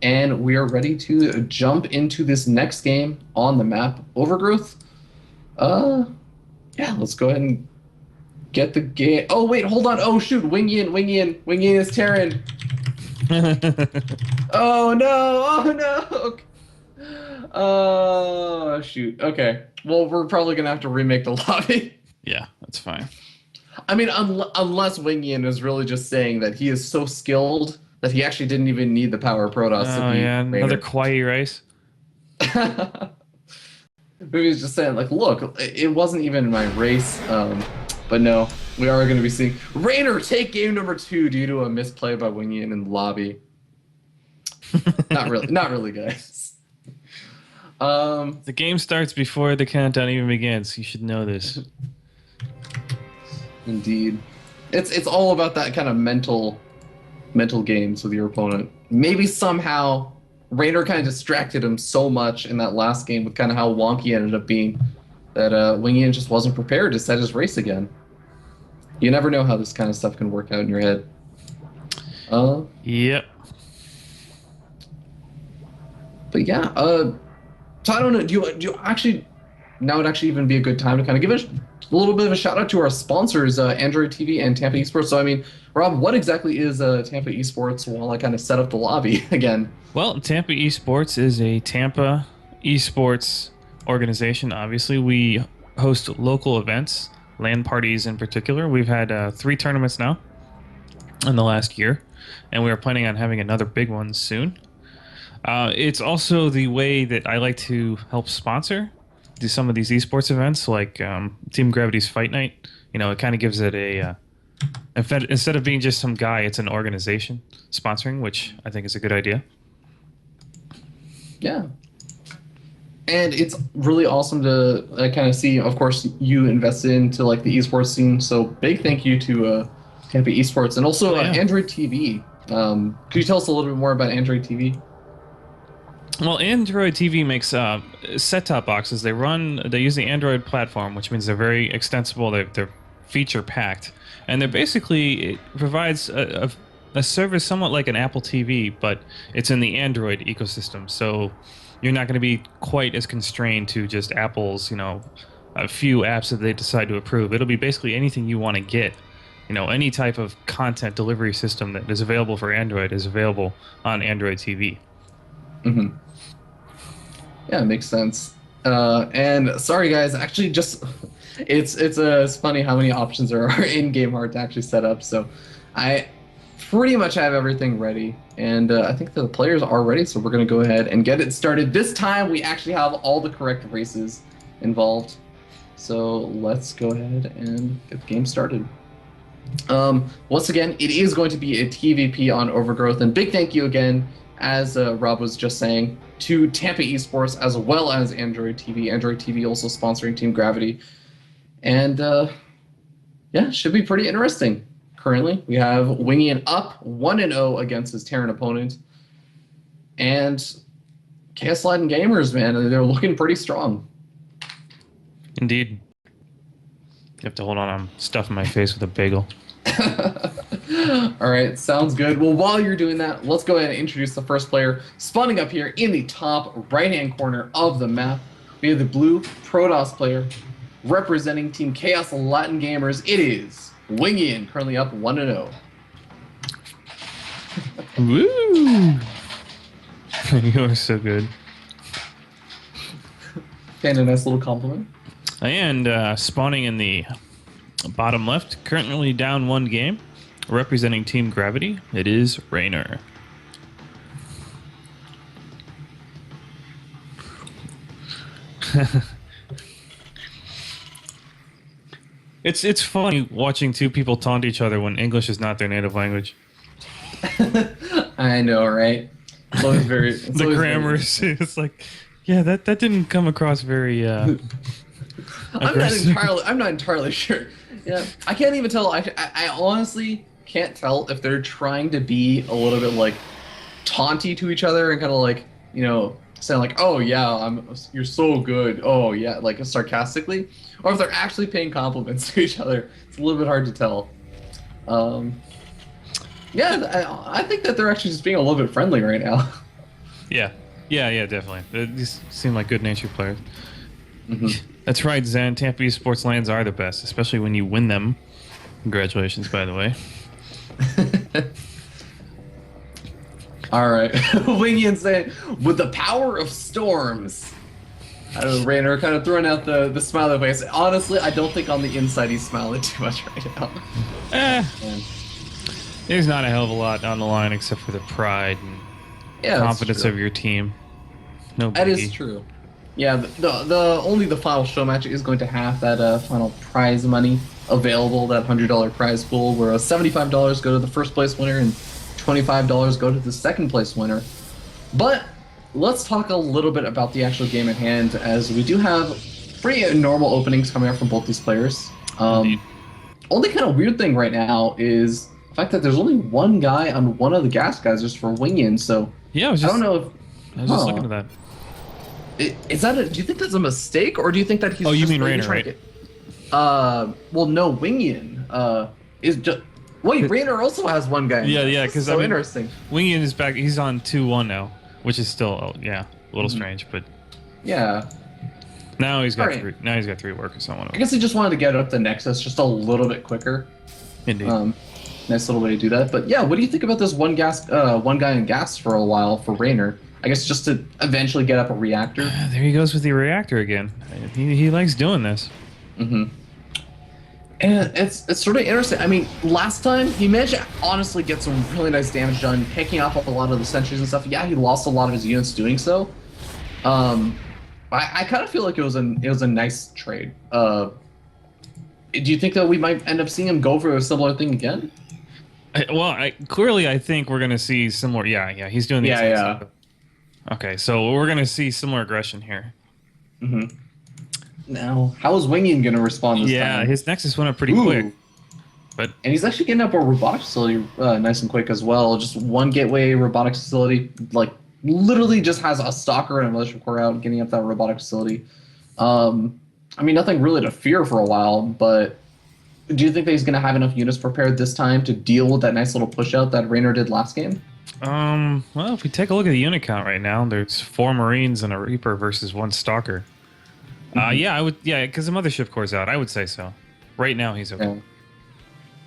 and we are ready to jump into this next game on the map, Overgrowth. Yeah, let's go ahead and get the game. Oh wait, hold on. Oh shoot, Wingian is Terran. Oh no! Oh shoot. Okay. Well, we're probably gonna have to remake the lobby. Yeah, that's fine. I mean, unless Wingian is really just saying that he is so skilled that he actually didn't even need the power of Protoss to beat yeah, Raynor. another quiet race. Maybe he's just saying, like, look, it wasn't even my race. But no, we are going to be seeing Raynor take game number 2 due to a misplay by Wingian in the lobby. Not really, guys. The game starts before the countdown even begins. You should know this. Indeed, it's all about that kind of mental games with your opponent. Maybe somehow Raynor kind of distracted him so much in that last game with kind of how wonky it ended up being that Wingian just wasn't prepared to set his race again. You never know how this kind of stuff can work out in your head. Yep. But yeah, so I don't know. Do you actually now would actually even be a good time to kind of give a little bit of a shout out to our sponsors, Android TV and Tampa Esports. So I mean, Rob, what exactly is Tampa Esports? While I kind of set up the lobby again. Well, Tampa Esports is a Tampa esports organization. Obviously, we host local events, LAN parties in particular. We've had 3 tournaments now in the last year, and we are planning on having another big one soon. It's also the way that I like to help sponsor do some of these esports events, like Team Gravity's Fight Night. You know, it kind of gives it a instead of being just some guy, it's an organization sponsoring, which I think is a good idea. Yeah. And it's really awesome to kind of see, of course, you invested into like the esports scene. So big thank you to Tampa Esports and also Android TV. Could you tell us a little bit more about Android TV? Well, Android TV makes set-top boxes. They use the Android platform, which means they're very extensible. They're feature-packed, and they're basically it provides a service somewhat like an Apple TV, but it's in the Android ecosystem. So you're not going to be quite as constrained to just Apple's, a few apps that they decide to approve. It'll be basically anything you want to get. Any type of content delivery system that is available for Android is available on Android TV. Mm-hmm. Yeah, it makes sense. And sorry, guys, actually, just it's funny how many options there are in game art to actually set up. So I pretty much have everything ready, and I think the players are ready. So we're gonna go ahead and get it started. This time we actually have all the correct races involved. So let's go ahead and get the game started. Once again, it is going to be a TVP on Overgrowth, and big thank you again, as Rob was just saying, to Tampa Esports as well as Android TV. Android TV also sponsoring Team Gravity. And yeah, should be pretty interesting. Currently, we have Wingian up 1-0 against his Terran opponent. And KS Latin Gamers, man, they're looking pretty strong. Indeed. You have to hold on. I'm stuffing my face with a bagel. All right, sounds good. Well, while you're doing that, let's go ahead and introduce the first player. Spawning up here in the top right-hand corner of the map, we have the blue Protoss player representing Team Chaos Latin Gamers. It is Wingian, currently up 1-0. Woo! You are so good. And a nice little compliment. And spawning in the bottom left, currently down 1 game, representing Team Gravity, it is Raynor. It's funny watching 2 people taunt each other when English is not their native language. I know, right? It's always very. The grammar is it's like, yeah, that didn't come across very. I'm not entirely sure. Yeah, I can't even tell. I honestly can't tell if they're trying to be a little bit like taunty to each other and kind of like saying like, "Oh yeah, you're so good." Oh yeah, like sarcastically, or if they're actually paying compliments to each other. It's a little bit hard to tell. Yeah, I think that they're actually just being a little bit friendly right now. Yeah, definitely. These seem like good-natured players. Mm-hmm. That's right, Zen. Tampa Esports lands are the best, especially when you win them. Congratulations, by the way. All right. Wingian saying, with the power of storms. I don't know, Raynor kind of throwing out the smiley face. Honestly, I don't think on the inside he's smiling too much right now. There's not a hell of a lot on the line except for the pride and confidence of your team. No biggie. That is true. Yeah, the only the final show match is going to have that final prize money available, that $100 prize pool, where $75 go to the first place winner and $25 go to the second place winner. But let's talk a little bit about the actual game at hand, as we do have pretty normal openings coming out from both these players. Indeed. Only kind of weird thing right now is the fact that there's only one guy on one of the gas geysers for Wingian, so Yeah, I don't know if I was just looking at that. Is that do you think that's a mistake, or do you think that he's Oh, you just mean maybe Raynor, trying to right? well, no, Wingian is just wait, Raynor also has one guy. Yeah, This is because so I mean, interesting. Wingian is back. He's on 2-1 now, which is still, yeah, a little strange, but Yeah, now he's got Alright. three. Now he's got three workers on one of I them. guess he just wanted to get up the Nexus just a little bit quicker. Indeed. Nice little way to do that. But yeah, what do you think about this one guy in gas for a while for Raynor? I guess just to eventually get up a reactor. There he goes with the reactor again. He likes doing this. And it's sort of interesting. I mean, last time he managed to honestly get some really nice damage done, picking off a lot of the sentries and stuff. Yeah, he lost a lot of his units doing so. I kind of feel like it was a nice trade. Do you think that we might end up seeing him go for a similar thing again? Clearly, I think we're gonna see similar. Yeah, he's doing the Yeah, exact yeah. same. Okay, so we're gonna see similar aggression here. Now, how is Wingian going to respond this Yeah, time? his Nexus went up pretty Ooh. quick. But And he's actually getting up a robotics facility nice and quick as well. Just one gateway robotics facility, like literally just has a stalker and a militia core out, getting up that robotic facility. I mean, nothing really to fear for a while, but do you think that he's going to have enough units prepared this time to deal with that nice little push out that Raynor did last game? well, if we take a look at the unit count right now, there's 4 Marines and a Reaper versus 1 Stalker. Yeah, I would. Yeah, because the mothership core's out. I would say so. Right now, he's okay.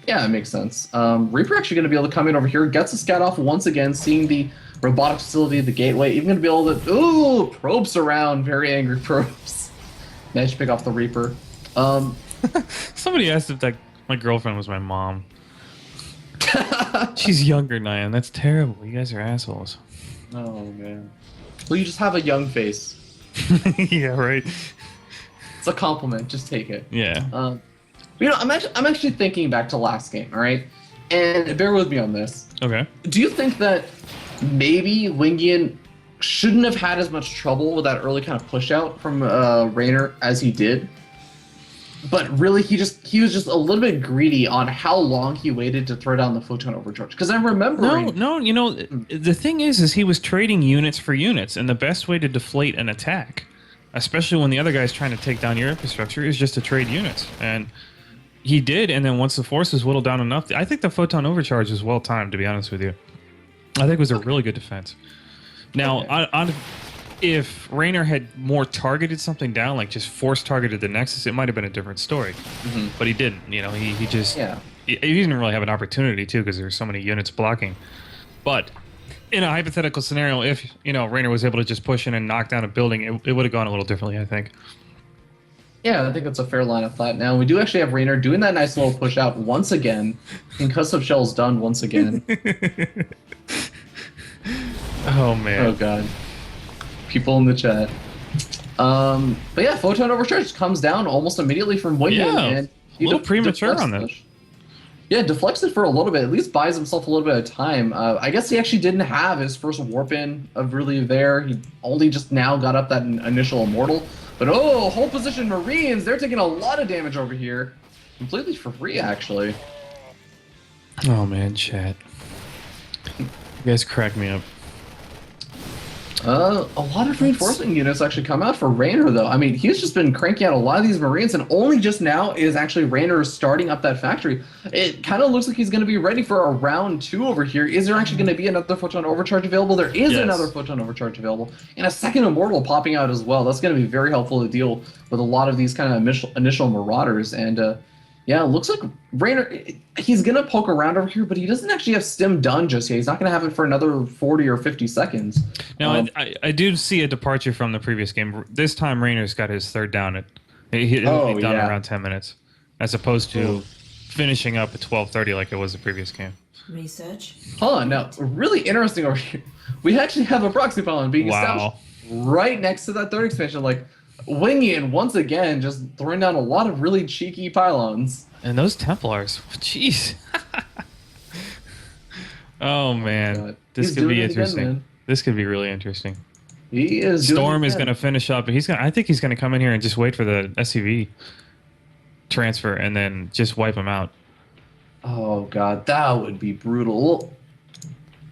Yeah, it makes sense. Reaper actually going to be able to come in over here, gets a scout off once again, seeing the robotic facility, the gateway, even going to be able to, probes around, very angry probes. Nice to pick off the Reaper. Somebody asked if my girlfriend was my mom. She's younger than I am. That's terrible. You guys are assholes. Oh, man. Well, you just have a young face. Yeah, right. It's a compliment. Just take it. Yeah. I'm actually thinking back to last game, all right? And bear with me on this. Okay. Do you think that maybe Wingian shouldn't have had as much trouble with that early kind of push out from Raynor as he did? But really, he was just a little bit greedy on how long he waited to throw down the photon overcharge. Because I'm remembering. No. You know, the thing is he was trading units for units, and the best way to deflate an attack, especially when the other guy's trying to take down your infrastructure, is just to trade units. And he did, and then once the forces whittled down enough, I think the photon overcharge was well timed. To be honest with you, I think it was a really good defense. Now, if Raynor had more targeted something down, like just force targeted the Nexus, it might have been a different story. But he didn't. You know, he just he didn't really have an opportunity to, because there's so many units blocking. But in a hypothetical scenario, if Raynor was able to just push in and knock down a building, it would have gone a little differently, I think. Yeah, I think that's a fair line of thought. Now, we do actually have Raynor doing that nice little push out once again. Concussive Shell's done once again. Oh, man. Oh, God. People in the chat. But yeah, Photon Overcharge comes down almost immediately from Wingian. Yeah, and a little premature deflects on that. Yeah, deflects it for a little bit. At least buys himself a little bit of time. I guess he actually didn't have his first warp in of really there. He only just now got up that initial immortal. But whole position Marines, they're taking a lot of damage over here. Completely for free, actually. Oh, man, chat. You guys crack me up. A lot of reinforcement units actually come out for Raynor, though. I mean, he's just been cranking out a lot of these Marines, and only just now is actually Raynor starting up that factory. It kind of looks like he's going to be ready for a round 2 over here. Is there actually going to be another Photon Overcharge available? There is another Photon Overcharge available, and a second Immortal popping out as well. That's going to be very helpful to deal with a lot of these kind of initial Marauders, and yeah, it looks like Raynor, he's going to poke around over here, but he doesn't actually have stim done just yet. He's not going to have it for another 40 or 50 seconds. Now, I do see a departure from the previous game. This time, Raynor's got his third down. He'll be done around 10 minutes, as opposed to finishing up at 12:30 like it was the previous game. Research. Now, really interesting over here. We actually have a proxy pylon being established right next to that third expansion. Like, Wingian, once again, just throwing down a lot of really cheeky pylons. And those Templars, jeez. Oh Oh my man, god. this He's could doing be it again, interesting. man. This could be really interesting. He is doing Storm it is again. going to finish up, and he's going. I think he's going to come in here and just wait for the SCV transfer, and then just wipe him out. Oh god, that would be brutal.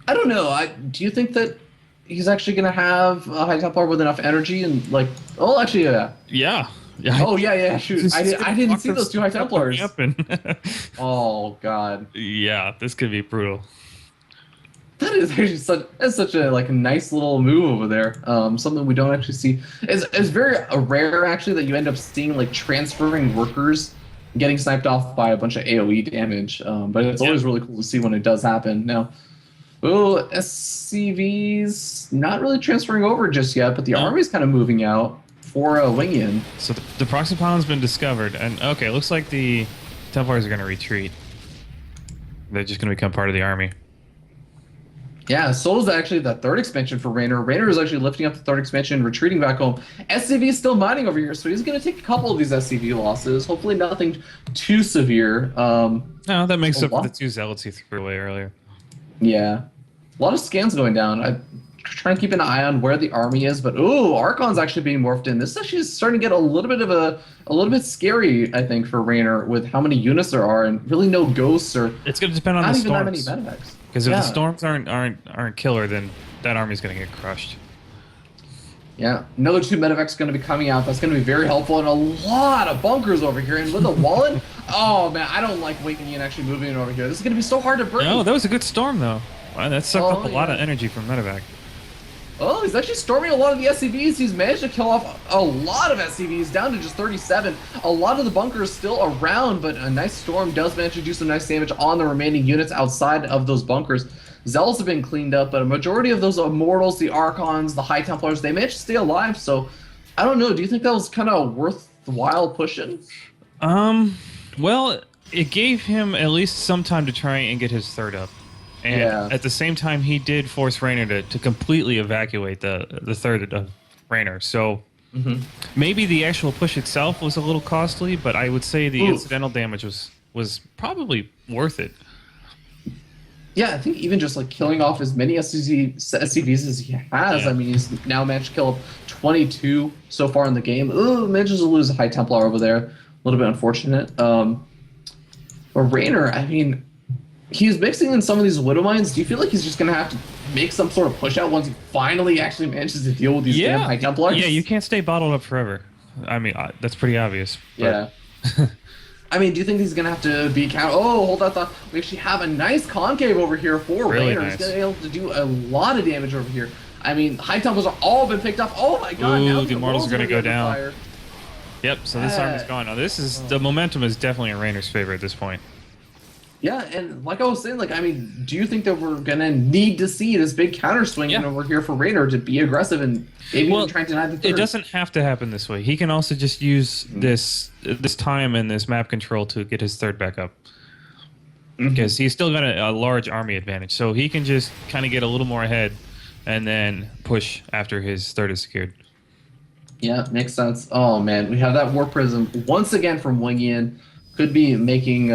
I don't know. Do you think that he's actually going to have a High Templar with enough energy and like? Oh, actually, yeah. Yeah. Yeah. Oh yeah, yeah. Shoot, I didn't see those two High Templars. Oh god, Yeah, this could be brutal. that is actually such a like a nice little move over there. Something we don't actually see. It's very rare actually that you end up seeing like transferring workers getting sniped off by a bunch of AOE damage. But it's always really cool to see when it does happen. Now, oh, SCV's not really transferring over just yet, but the army's kind of moving out for Wingian. So the proxy pylon's been discovered, and okay, it looks like the Templars are going to retreat. They're just going to become part of the army. Yeah, so is actually the third expansion for Raynor. Raynor is actually lifting up the third expansion, retreating back home. SCV is still mining over here, so he's going to take a couple of these SCV losses. Hopefully nothing too severe. No, that makes up for the two zealots he threw away earlier. Yeah. A lot of scans going down. I'm trying to keep an eye on where the army is, but ooh, Archon's actually being morphed in. This is actually starting to get a little bit scary, I think, for Raynor with how many units there are and really no ghosts or it's going to depend on not the even storms. that many medevacs. Because if the storms aren't killer, then that army's going to get crushed. Yeah, another two medevacs going to be coming out. That's going to be very helpful, and a lot of bunkers over here. And with the Wallen, oh man, I don't like Wingian actually moving over here. This is going to be so hard to break. No, that was a good storm though. Wow, that sucked up a lot of energy from medevac. Oh, he's actually storming a lot of the SCVs. He's managed to kill off a lot of SCVs, down to just 37. A lot of the bunkers still around, but a nice storm does manage to do some nice damage on the remaining units outside of those bunkers. Zealots have been cleaned up, but a majority of those Immortals, the Archons, the High Templars, they managed to stay alive. So, I don't know. Do you think that was kind of worthwhile pushing? Well, it gave him at least some time to try and get his third up. And at the same time, he did force Raynor to completely evacuate the third of Raynor. So maybe the actual push itself was a little costly, but I would say the incidental damage was probably worth it. Yeah, I think even just like killing off as many SCVs as he has. Yeah. I mean, he's now managed to kill 22 so far in the game. Ooh, manages to lose a High Templar over there. A little bit unfortunate. But Raynor, I mean, he's mixing in some of these Widow Mines. Do you feel like he's just going to have to make some sort of push out once he finally actually manages to deal with these damn High Templars? Yeah, you can't stay bottled up forever. I mean, that's pretty obvious. But... Yeah. I mean, do you think he's going to have to be Oh, hold that thought. We actually have a nice concave over here for really Raynor. Nice. He's going to be able to do a lot of damage over here. I mean, High Templars have all been picked up. Oh my god, Ooh, now the Immortals are going to go down. Fire. Yep, so this army's gone. Now, the momentum is definitely in Raynor's favor at this point. Yeah, and like I was saying, like, I mean, do you think that we're going to need to see this big counter swing over here for Raynor to be aggressive and maybe even try to deny the third? It doesn't have to happen this way. He can also just use this time and this map control to get his third back up. Because he's still got a large army advantage. So he can just kind of get a little more ahead and then push after his third is secured. Yeah, makes sense. Oh, man, we have that War Prism once again from Wingian. Could be making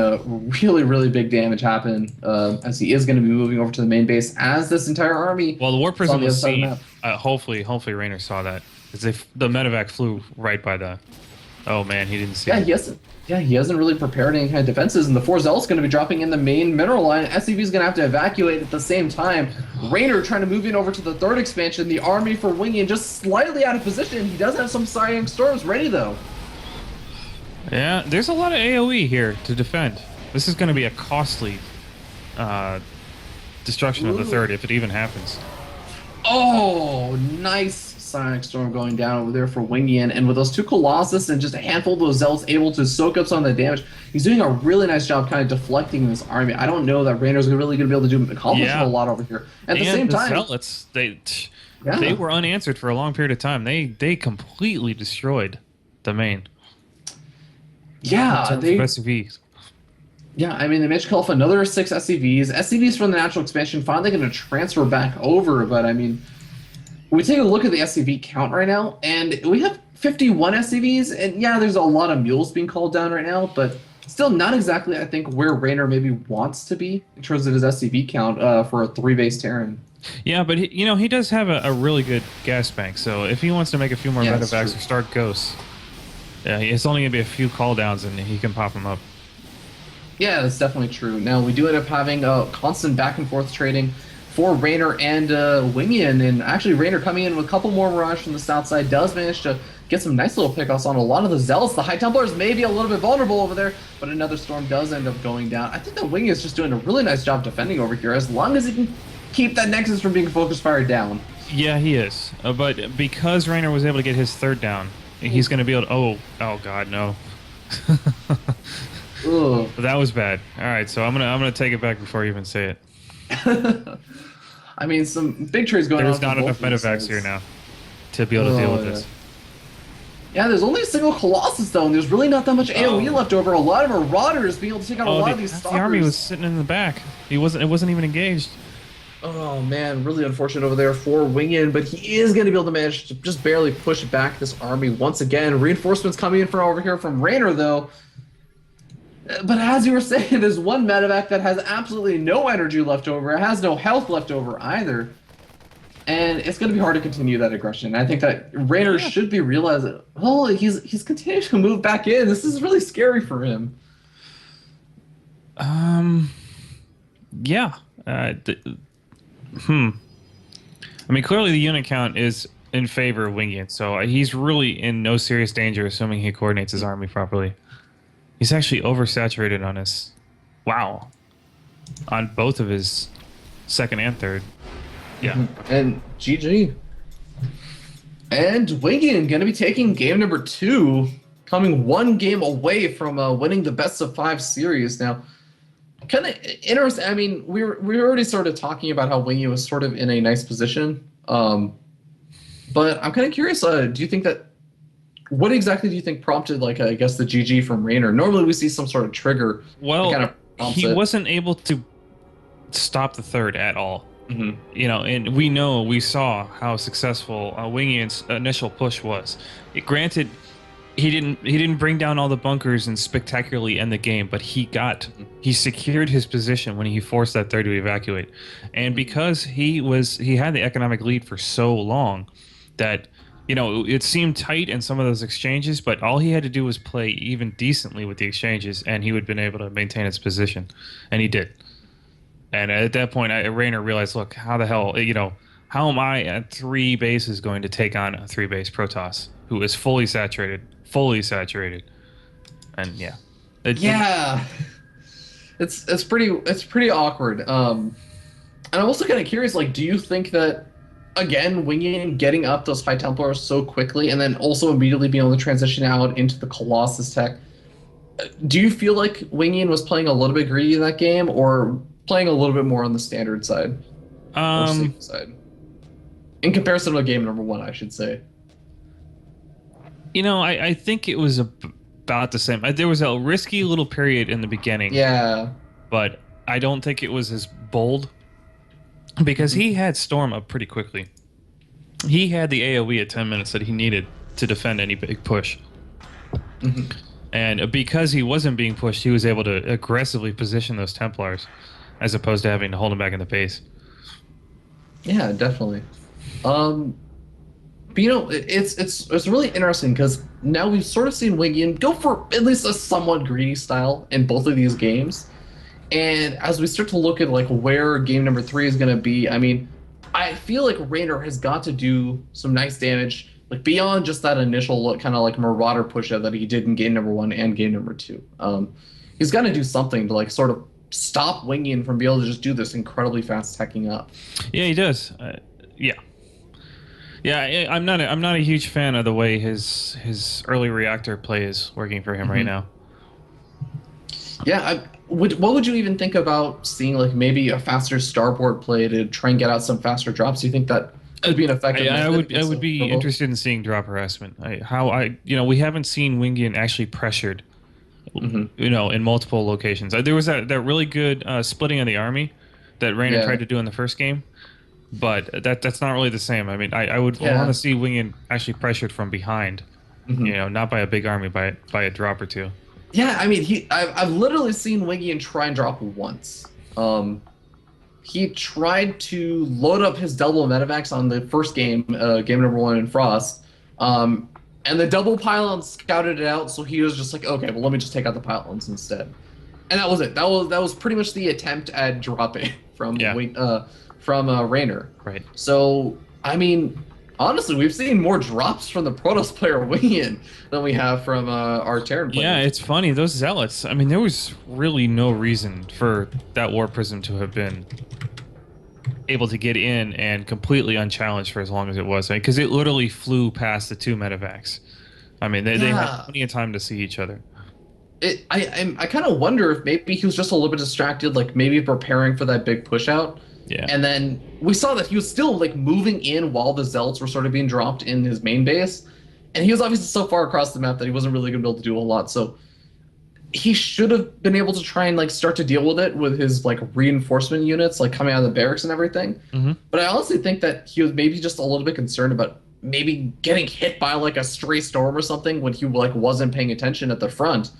really, really big damage happen as he is going to be moving over to the main base as this entire army. Well, the War Prism was seen. Hopefully Raynor saw that. As if the medevac flew right by the... Oh, man, he didn't see it. He hasn't really prepared any kind of defenses, and the 4 Zealots going to be dropping in the main mineral line. SCV is going to have to evacuate at the same time. Raynor trying to move in over to the third expansion. The army for Wingian just slightly out of position. He does have some Psionic Storms ready, though. Yeah, there's a lot of AoE here to defend. This is going to be a costly destruction of the third, if it even happens. Oh, nice Psionic Storm going down over there for Wingian. And with those 2 Colossus and just a handful of those Zealots able to soak up some of the damage, he's doing a really nice job kind of deflecting this army. I don't know that Raynor's really going to be able to accomplish a whole lot over here. At the same time, Zealots, they were unanswered for a long period of time. They completely destroyed the main. Yeah, SCVs. Yeah, I mean, they managed to kill off another 6 SCVs. SCVs from the natural expansion finally going to transfer back over, but I mean, we take a look at the SCV count right now, and we have 51 SCVs, and yeah, there's a lot of mules being called down right now, but still not exactly, I think, where Raynor maybe wants to be in terms of his SCV count for a 3-base Terran. Yeah, but he does have a really good gas bank. So if he wants to make a few more Yeah, that's medevacs true. or start ghosts, yeah, it's only gonna be a few call downs and he can pop them up. Yeah, that's definitely true. Now, we do end up having a constant back and forth trading for Raynor and Wingian, and actually Raynor coming in with a couple more Mirage from the south side does manage to get some nice little pickoffs on a lot of the Zealots. The High Templars may be a little bit vulnerable over there, but another storm does end up going down. I think that Wingian is just doing a really nice job defending over here, as long as he can keep that Nexus from being focus fired down. Yeah, he is. But because Raynor was able to get his third down, he's gonna be able to. Oh God, no. Ugh. That was bad. All right, so I'm gonna take it back before you even say it. I mean, some big trades going on. There's not enough medevacs here now to be able to deal with this. Yeah, there's only a single Colossus though, and there's really not that much AoE left over. A lot of Marauders being able to take out a lot of these stalkers. The army was sitting in the back. It wasn't even engaged. Oh man, really unfortunate over there for Wingian, but he is going to be able to manage to just barely push back this army once again. Reinforcements coming in from over here from Raynor though. But as you were saying, there's one medevac that has absolutely no energy left over. It has no health left over either. And it's going to be hard to continue that aggression. I think that Raynor should be realizing, well, he's continuing to move back in. This is really scary for him. Yeah. I mean, clearly the unit count is in favor of Wingian, so he's really in no serious danger, assuming he coordinates his army properly. He's actually oversaturated on his... Wow. On both of his second and third. Yeah. And GG. And Wingian going to be taking game number 2, coming one game away from winning the best of 5 series. Now, kind of interesting. I mean, we were already sort of talking about how Wingian was sort of in a nice position. But I'm kind of curious. Do you think that... What exactly do you think prompted, like, I guess, the GG from Raynor? Normally we see some sort of trigger. Well, that kind of he wasn't able to stop the third at all. Mm-hmm. You know, and we saw how successful Wingian's initial push was. Granted, he didn't bring down all the bunkers and spectacularly end the game, but he secured his position when he forced that third to evacuate. And because he had the economic lead for so long that, you know, it seemed tight in some of those exchanges, but all he had to do was play even decently with the exchanges, and he would have been able to maintain his position, and he did. And at that point, Raynor realized, look, how the hell, you know, how am I at 3 bases going to take on a 3-base Protoss who is fully saturated, and yeah, it's pretty awkward. And I'm also kind of curious, like, do you think that, again, Wingian getting up those High Templars so quickly and then also immediately being able to transition out into the Colossus tech, do you feel like Wingian was playing a little bit greedy in that game, or playing a little bit more on the standard side? Or safe side? In comparison to game number 1, I should say. You know, I think it was about the same. There was a risky little period in the beginning. Yeah. But I don't think it was as bold, because he had Storm up pretty quickly. He had the AoE at 10 minutes that he needed to defend any big push. Mm-hmm. And because he wasn't being pushed, he was able to aggressively position those Templars, as opposed to having to hold him back in the base. Yeah, definitely. But you know, it's really interesting because now we've sort of seen Wingian go for at least a somewhat greedy style in both of these games. And as we start to look at like where game number 3 is going to be, I mean, I feel like Raynor has got to do some nice damage, like beyond just that initial kind of like Marauder push out that he did in game number 1 and game number 2. He's got to do something to like sort of stop Wingian from being able to just do this incredibly fast teching up. Yeah, he does. Yeah, I'm not a huge fan of the way his early reactor play is working for him right now. Yeah, what would you even think about seeing like maybe a faster starboard play to try and get out some faster drops? Do you think that could be an effective? I would be interested in seeing drop harassment. We haven't seen Wingian actually pressured, you know, in multiple locations. There was that really good splitting of the army that Raynor tried to do in the first game. but that's not really the same. I mean, I would want to Yeah. see Wingian actually pressured from behind, Mhm. not by a big army, by a drop or two. Yeah, I mean, I've literally seen Wingian try and drop once. He tried to load up his double medevacs on the first game, game number one in Frost, um, and the double pylons scouted it out. So he was just like, okay, well, let me just take out the pylons instead, and that was it. That was pretty much the attempt at dropping Yeah, from Raynor. right. So I mean, honestly, we've seen more drops from the Protoss player Wingian than we have from our Terran Yeah, players. it's funny. Those zealots. I mean, there was really no reason for that war prism to have been able to get in and completely unchallenged for as long as it was, because it literally flew past the two medevacs. I mean, they had Yeah, plenty of time to see each other. I kind of wonder if maybe he was just a little bit distracted, like maybe preparing for that big push out. Yeah. And then we saw that he was still like moving in while the zealots were sort of being dropped in his main base. And he was obviously so far across the map that he wasn't really going to be able to do a lot. So he should have been able to try and like start to deal with it with his like reinforcement units like coming out of the barracks and everything. Hmm. But I honestly think that he was maybe just a little bit concerned about maybe getting hit by like a stray storm or something when he like wasn't paying attention at the front.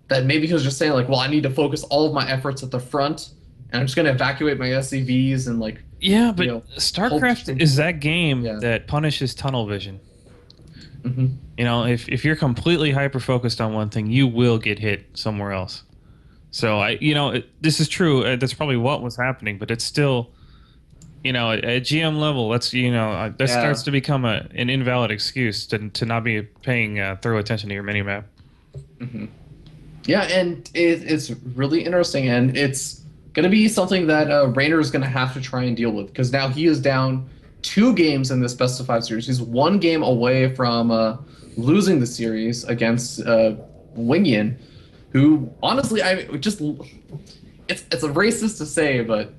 That maybe he was just saying like, well, I need to focus all of my efforts at the front, and I'm just going to evacuate my SCVs and like, Yeah, you but know, hope StarCraft things. is that game Yeah. that punishes tunnel vision. Hmm. If you're completely hyper focused on one thing, you will get hit somewhere else. So this is true. That's probably what was happening, but it's still, at GM level, that Yeah. starts to become an invalid excuse to not be paying thorough attention to your minimap. Hmm. Yeah, and it's really interesting, and it's going to be something that Raynor is going to have to try and deal with because now he is down 2 games in this best of 5 series. He's 1 game away from losing the series against Wingian, who honestly, I just it's a racist to say, but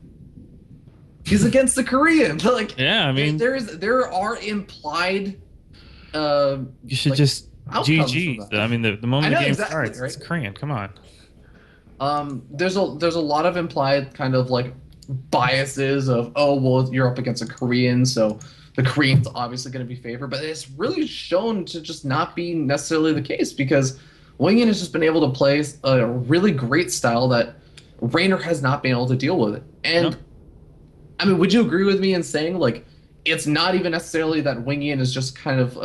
he's against the Korean. Like Yeah, I mean, there are implied uh, you should like just outcomes from GG. that. I mean, the I moment the know game exactly, starts, it's right? Korean. Come on. There's a lot of implied kind of like biases of, oh well, you're up against a Korean, so the Korean's obviously going to be favored, but it's really shown to just not be necessarily the case because Wingian has just been able to play a really great style that Raynor has not been able to deal with it. No. And I mean, would you agree with me in saying like it's not even necessarily that Wingian is just kind of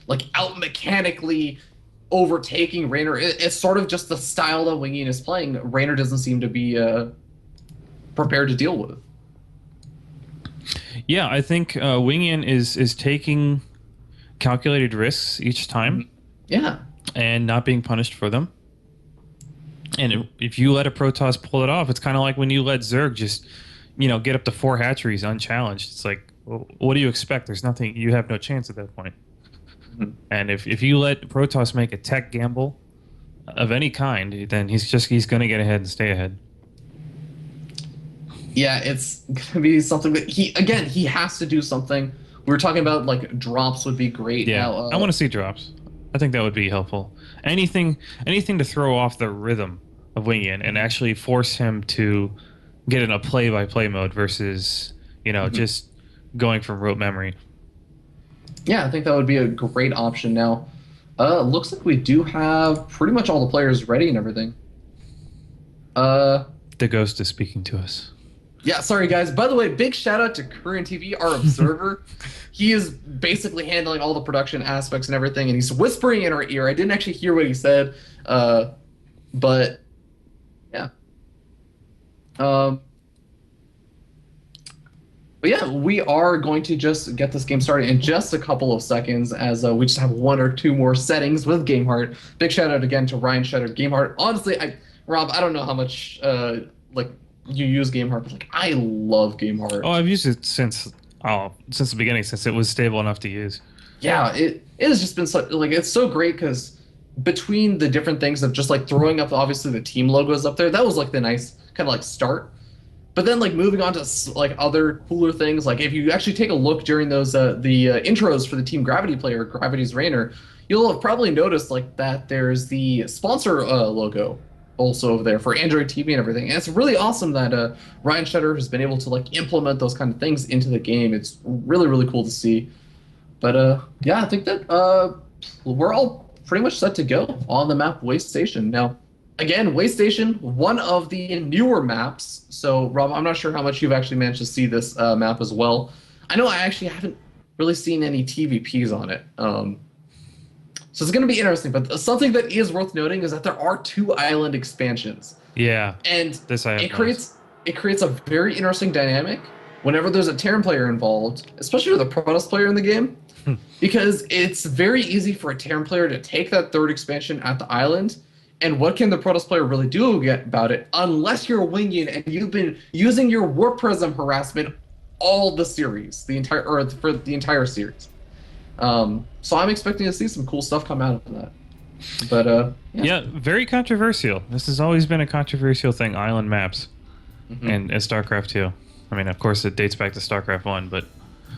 like out mechanically overtaking Raynor? It's sort of just the style that Wingian is playing. Raynor doesn't seem to be prepared to deal with. Yeah, I think Wingian is taking calculated risks each time Yeah. and not being punished for them. And if you let a Protoss pull it off, it's kind of like when you let Zerg just, get up to 4 hatcheries unchallenged. It's like, well, what do you expect? There's nothing. You have no chance at that point. Mhm. And if you let Protoss make a tech gamble of any kind, then he's going to get ahead and stay ahead. Yeah, it's gonna be something that he has to do something. We were talking about like drops would be great. Yeah, Now, I want to see drops. I think that would be helpful. Anything to throw off the rhythm of Wingian and actually force him to get in a play-by-play mode versus, just going from rote memory. yeah, I think that would be a great option. Now, looks like we do have pretty much all the players ready and everything. Uh, The ghost is speaking to us. Yeah, sorry guys. By the way, big shout out to Korean TV, our observer. He is basically handling all the production aspects and everything, and he's whispering in our ear. I didn't actually hear what he said, but yeah. Um, but yeah, we are going to just get this game started in just a couple of seconds as we just have 1 or 2 more settings with GameHeart. Big shout out again to Ryan Shutter, GameHeart. Honestly, Rob, I don't know how much like you use GameHeart, but like I love GameHeart. Oh, I've used it since the beginning, since it was stable enough to use. Yeah, it has just been so like it's so great because between the different things of just like throwing up obviously the team logos up there, that was like the nice kind of like start. But then like moving on to like other cooler things, like if you actually take a look during those the intros for the Team Gravity player, Gravity's Raynor, you'll have probably noticed like that there's the sponsor logo. also over there for Android TV and everything. And it's really awesome that Ryan Shedder has been able to like implement those kind of things into the game. It's really really cool to see. But yeah, I think that we're all pretty much set to go on the map Waste Station. Now, again, Waste Station, one of the newer maps. So, Rob, I'm not sure how much you've actually managed to see this map as well. I know I actually haven't really seen any TVPs on it. So it's going to be interesting. But something that is worth noting is that there are 2 island expansions. Yeah. And this I have it creates a very interesting dynamic whenever there's a Terran player involved, especially with a Protoss player in the game. Because it's very easy for a Terran player to take that 3rd expansion at the island, and what can the Protoss player really do about it unless you're a Wingian and you've been using your Warp Prism harassment all the series, for the entire series. So I'm expecting to see some cool stuff come out of that. But yeah, very controversial. This has always been a controversial thing, island maps, and StarCraft 2. I mean, of course, it dates back to StarCraft 1, but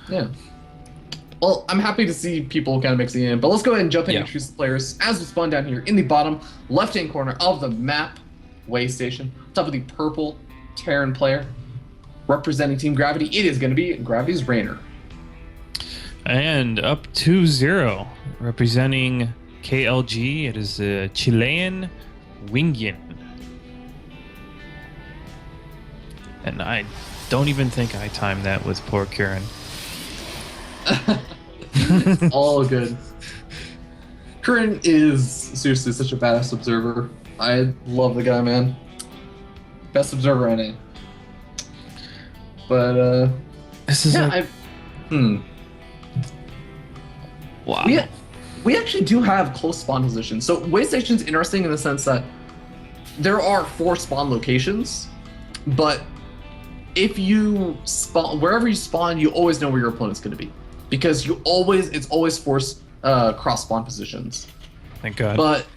yeah. Well, I'm happy to see people kind of mixing in, but let's go ahead and jump in and introduce the players as we spawn down here in the bottom left-hand corner of the map, Way Station. Top of the purple Terran player representing Team Gravity. It is going to be Gravity's Raynor. And up 2-0, representing KLG, it is a Chilean Wingian. And I don't even think I timed that with poor Kieran. All good. Curran is seriously such a badass observer. I love the guy, man. Best observer I know. But this is wow. We actually do have close spawn positions. So Way Station's interesting in the sense that there are 4 spawn locations, but if you spawn wherever you spawn, you always know where your opponent's going to be. Because it's always forced cross spawn positions. Thank God. But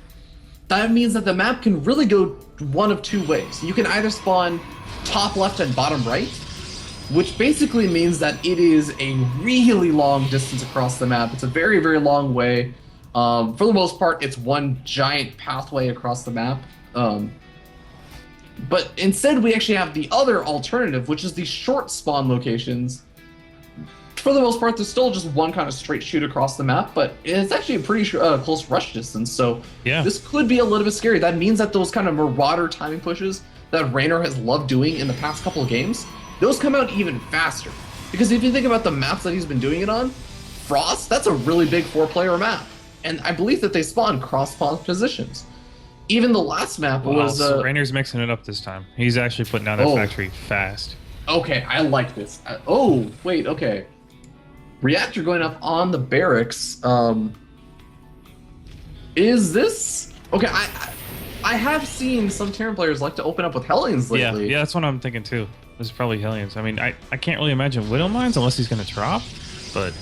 that means that the map can really go one of 2 ways. You can either spawn top left and bottom right, which basically means that it is a really long distance across the map. It's a very, very long way. For the most part, it's one giant pathway across the map. But instead, we actually have the other alternative, which is the short spawn locations. For the most part, there's still just one kind of straight shoot across the map, but it's actually a pretty close rush distance, so this could be a little bit scary. That means that those kind of marauder timing pushes that Raynor has loved doing in the past couple of games, those come out even faster. Because if you think about the maps that he's been doing it on, Frost, that's a really big 4-player map, and I believe that they spawn cross-spawn positions. Even the last map was... So Raynor's mixing it up this time. He's actually putting down that factory fast. Okay, I like this. Wait, okay. Reactor going up on the barracks. Is this okay? I have seen some Terran players like to open up with Hellions lately. Yeah, that's what I'm thinking too. This is probably Hellions. I mean, I can't really imagine Widow Mines unless he's gonna drop, but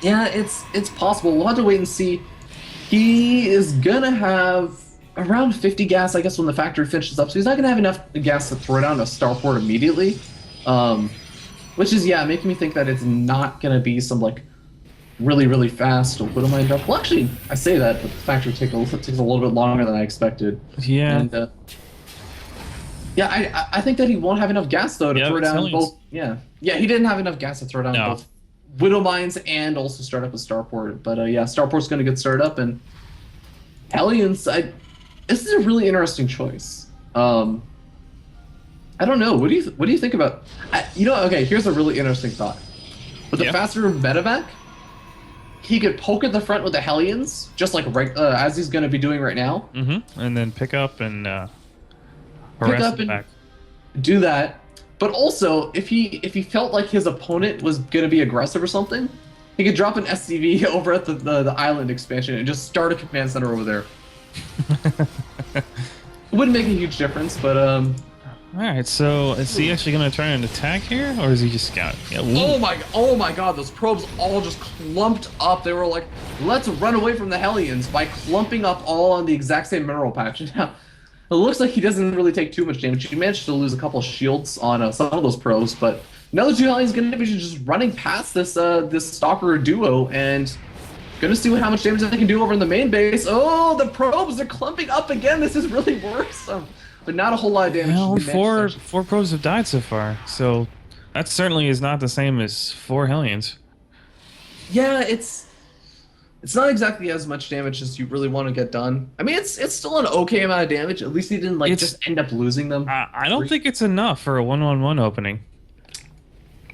yeah, it's possible. We'll have to wait and see. He is gonna have around 50 gas, I guess, when the factory finishes up. So he's not gonna have enough gas to throw down a starport immediately. Which is, making me think that it's not going to be some, like, really, really fast Widow Mine drop. Well, actually, I say that, but the factory takes a little bit longer than I expected. Yeah. And, I think that he won't have enough gas, though, to throw down both. Yeah, he didn't have enough gas to throw down both Widow Mines and also start up a starport. But, starport's going to get started up, and Hellions, this is a really interesting choice. I don't know. What do you think about? Okay. Here's a really interesting thought. With the faster medevac, he could poke at the front with the Hellions, just like as he's going to be doing right now. And then pick up and harass the back. Do that. But also, if he felt like his opponent was going to be aggressive or something, he could drop an SCV over at the island expansion and just start a command center over there. It wouldn't make a huge difference, but Alright, so is he actually going to try and attack here, or is he just scout? Yeah, oh my god, those probes all just clumped up. They were like, let's run away from the Hellions by clumping up all on the exact same mineral patch. Now, it looks like he doesn't really take too much damage. He managed to lose a couple shields on some of those probes, but another 2 Hellions going to be just running past this Stalker duo, and Gonna see how much damage they can do over in the main base. Oh, the probes are clumping up again. This is really worrisome. But not a whole lot of damage. Well, four probes have died so far, so that certainly is not the same as 4 Hellions. Yeah, it's not exactly as much damage as you really want to get done. I mean, it's still an okay amount of damage. At least he didn't like just end up losing them. I don't think it's enough for a 1-on-1 opening.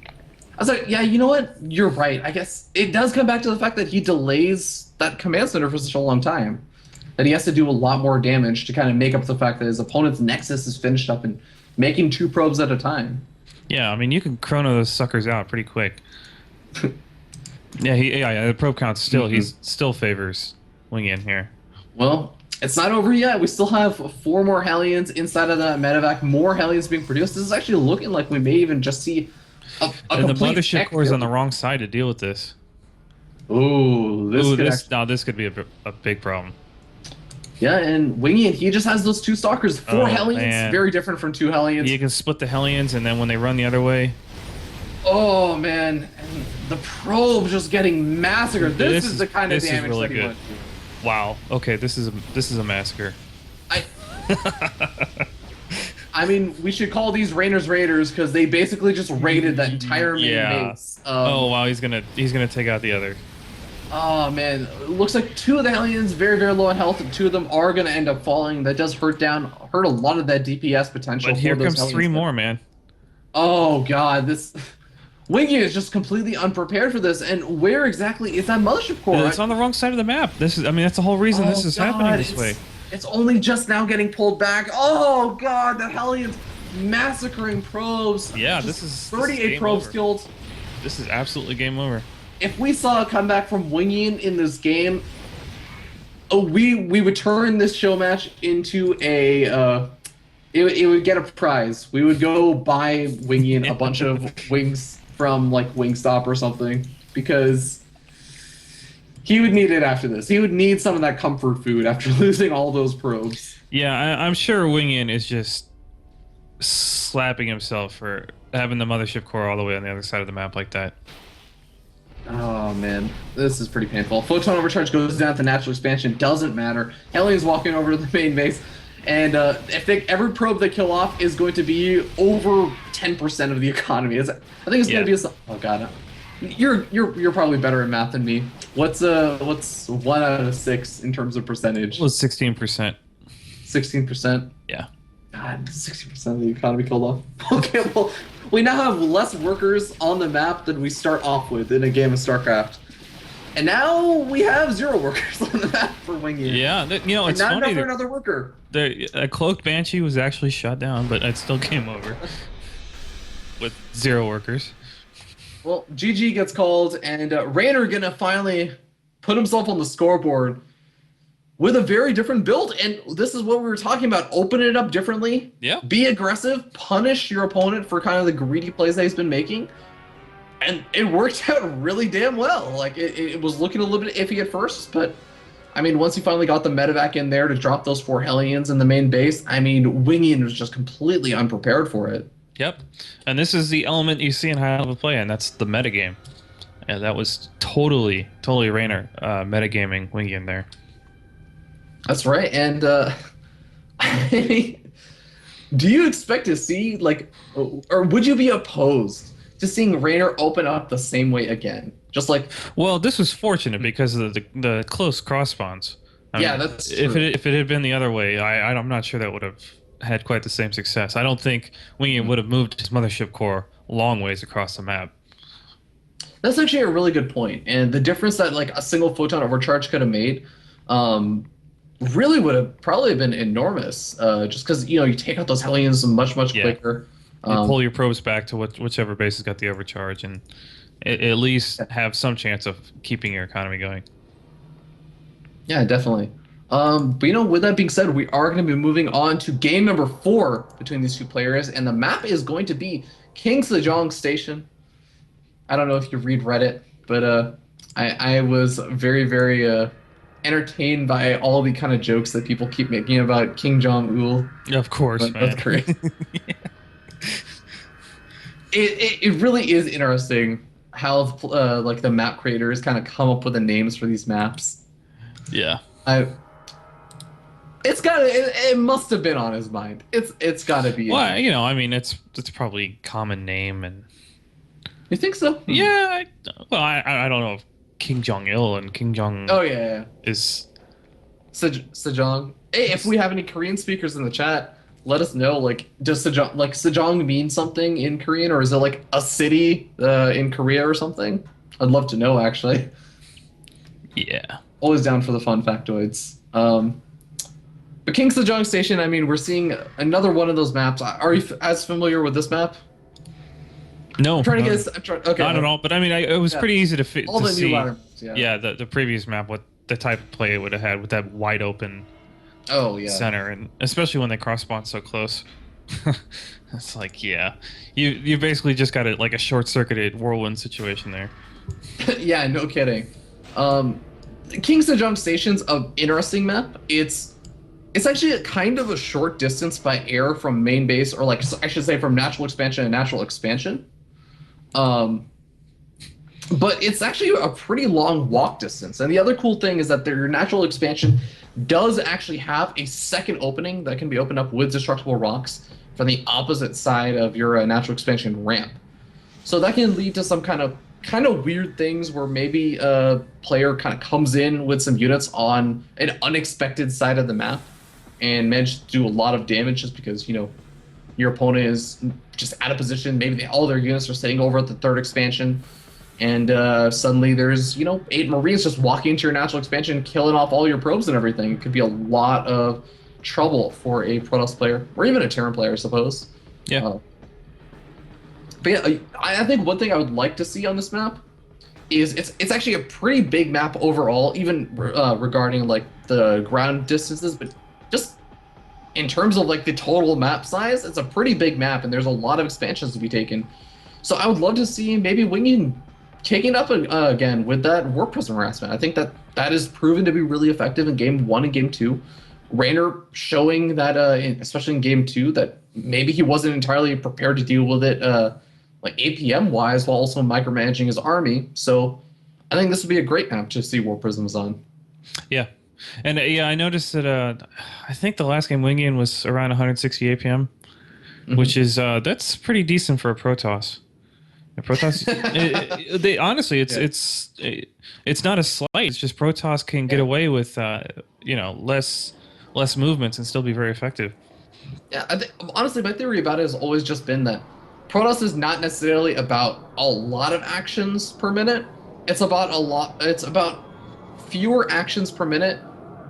I was like, yeah, you know what? You're right. I guess it does come back to the fact that he delays that command center for such a long time. That he has to do a lot more damage to kind of make up the fact that his opponent's Nexus is finished up and making 2 probes at a time. Yeah, I mean, you can chrono those suckers out pretty quick. Yeah, the probe count still, he still favors Wingian here. Well, it's not over yet. We still have 4 more Hellions inside of that medevac, more Hellions being produced. This is actually looking like we may even just see and the mothership core is on the wrong side to deal with this. Ooh, this could be a big problem. Yeah, and Wingian, he just has those 2 stalkers, 4 Hellions, man. Very different from 2 Hellions. You can split the Hellions, and then when they run the other way. Oh man, and the probe just getting massacred. This is the kind of damage really that he went through. Wow. Okay, this is a massacre. I mean, we should call these Raynor's Raiders because they basically just raided that entire main base. Oh wow, he's gonna take out the other. Oh man, it looks like 2 of the Hellions very very low on health, and 2 of them are gonna end up falling. That does hurt a lot of that DPS potential. But here comes 3 more, man. Oh god, this Wingian is just completely unprepared for this. And where exactly is that mothership core? It's on the wrong side of the map. That's the whole reason this is happening this way. It's only just now getting pulled back. Oh god, the Hellions massacring probes. Yeah, this is 38 probes killed. This is absolutely game over. If we saw a comeback from Wingian in this game, we would turn this show match into a it would get a prize. We would go buy Wingian a bunch of wings from like Wingstop or something, because he would need it after this. He would need some of that comfort food after losing all those probes. Yeah, I'm sure Wingian is just slapping himself for having the mothership core all the way on the other side of the map like that. Oh man, this is pretty painful. Photon overcharge goes down to natural expansion. Doesn't matter. Hellions walking over to the main base, and every probe they kill off is going to be over 10% of the economy. I think it's going to be oh god. You're probably better at math than me. What's 1 out of 6 in terms of percentage? Well, 16%. 16%. Yeah. God, 60% of the economy killed off. Okay, well, we now have less workers on the map than we start off with in a game of StarCraft. And now we have 0 workers on the map for Wingian. Yeah, it's not funny. Not enough for another worker. A cloaked Banshee was actually shot down, but it still came over with 0 workers. Well, GG gets called, and Raynor gonna finally put himself on the scoreboard with a very different build. And this is what we were talking about. Open it up differently. Yeah. Be aggressive. Punish your opponent for kind of the greedy plays that he's been making. And it worked out really damn well. Like, it was looking a little bit iffy at first, but I mean, once he finally got the medevac in there to drop those 4 Hellions in the main base, I mean, Wingian was just completely unprepared for it. Yep. And this is the element you see in high-level play, and that's the metagame. And that was totally Raynor metagaming Wingian there. That's right. And I mean, do you expect to see, like, or would you be opposed to seeing Raynor open up the same way again? Just like, well, this was fortunate because of the close cross spawns. Yeah, that's true. If it had been the other way, I'm not sure that would have had quite the same success. I don't think Wingian would have moved his mothership core long ways across the map. That's actually a really good point. And the difference that like a single photon overcharge could have made really would have probably been enormous. Just because, you take out those Hellions much quicker. You pull your probes back to whichever base has got the overcharge and at least have some chance of keeping your economy going. Yeah, definitely. But with that being said, we are going to be moving on to game number 4 between these 2 players, and the map is going to be King Sejong Station. I don't know if you read Reddit, but I was very, very entertained by all the kind of jokes that people keep making about King Jong-il. Of course, man. That's great. It really is interesting how like the map creators kind of come up with the names for these maps. Yeah. I it must have been on his mind. It's got to be in Well, here. I mean, it's probably common name, and You think so? Hmm. yeah. Well, I don't know if King Jong Il and King Jong Oh yeah, yeah. is. Sejong. Hey, if we have any Korean speakers in the chat, let us know. Like, does Sejong mean something in Korean, or is it like a city in Korea or something? I'd love to know, actually. Yeah. Always down for the fun factoids. But King Sejong Station, I mean, we're seeing another one of those maps. Are you as familiar with this map? No, I'm trying to no, get no. this. Okay, Not at all. But I mean, it was yeah. pretty easy to All to the new see. ladder maps, yeah. Yeah, the previous map, what the type of play it would have had with that wide open Oh, yeah. center, and especially when they cross spawn so close. It's like, yeah, you basically just got like a short circuited whirlwind situation there. Yeah, no kidding. Um, King Sejong Station's an interesting map. It's actually a kind of a short distance by air from main base, or like I should say from natural expansion and natural expansion. Um, but it's actually a pretty long walk distance. And the other cool thing is that their natural expansion does actually have a second opening that can be opened up with destructible rocks from the opposite side of your natural expansion ramp. So that can lead to some kind of weird things where maybe a player kind of comes in with some units on an unexpected side of the map and manage to do a lot of damage just because your opponent is just out of position. Maybe all their units are sitting over at the third expansion, and suddenly there's 8 Marines just walking into your natural expansion, killing off all your probes and everything. It could be a lot of trouble for a Protoss player or even a Terran player, I suppose. Yeah. But yeah, I think one thing I would like to see on this map is it's actually a pretty big map overall, even regarding like the ground distances, but just in terms of like the total map size, it's a pretty big map, and there's a lot of expansions to be taken. So I would love to see maybe Wingian taking up again with that War Prism harassment. I think that is proven to be really effective in Game 1 and Game 2. Raynor showing that, especially in Game 2, that maybe he wasn't entirely prepared to deal with it like APM wise, while also micromanaging his army. So I think this would be a great map to see War Prisms on. Yeah. And yeah, I noticed that I think the last game Wingian was around 160 APM, which is that's pretty decent for a Protoss. A Protoss, they honestly, it's not a slight. It's just Protoss can get away with less movements and still be very effective. Yeah, honestly, my theory about it has always just been that Protoss is not necessarily about a lot of actions per minute. It's about fewer actions per minute,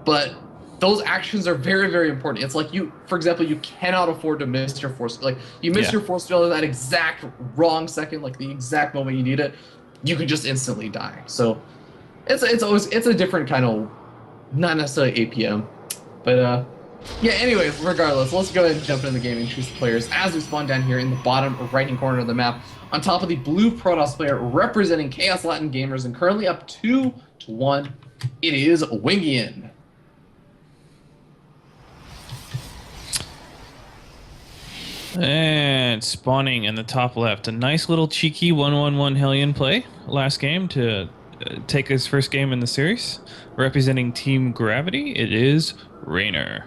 but those actions are very, very important. It's like for example, you cannot afford to miss your force. Like you miss your force field in that exact wrong second, like the exact moment you need it, you can just instantly die. So it's a different kind of, not necessarily APM, but yeah. Anyways, regardless, let's go ahead and jump into the game and choose the players as we spawn down here in the bottom right-hand corner of the map, on top of the blue Protoss player representing Chaos Latin Gamers, and currently up 2-1. It is Wingian. And spawning in the top left, a nice little cheeky 1-1-1 Hellion play last game to take his first game in the series. Representing Team Gravity, it is Raynor.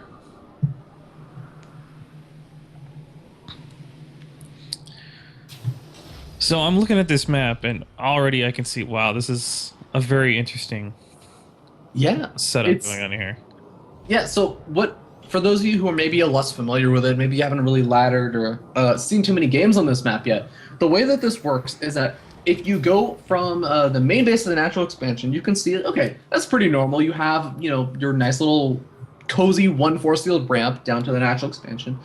So I'm looking at this map, and already I can see, wow, this is a very interesting setup going on here. Yeah, so for those of you who are maybe less familiar with it, maybe you haven't really laddered or seen too many games on this map yet, the way that this works is that if you go from the main base to the natural expansion, you can see it. Okay, that's pretty normal. You have your nice little cozy one force field ramp down to the natural expansion.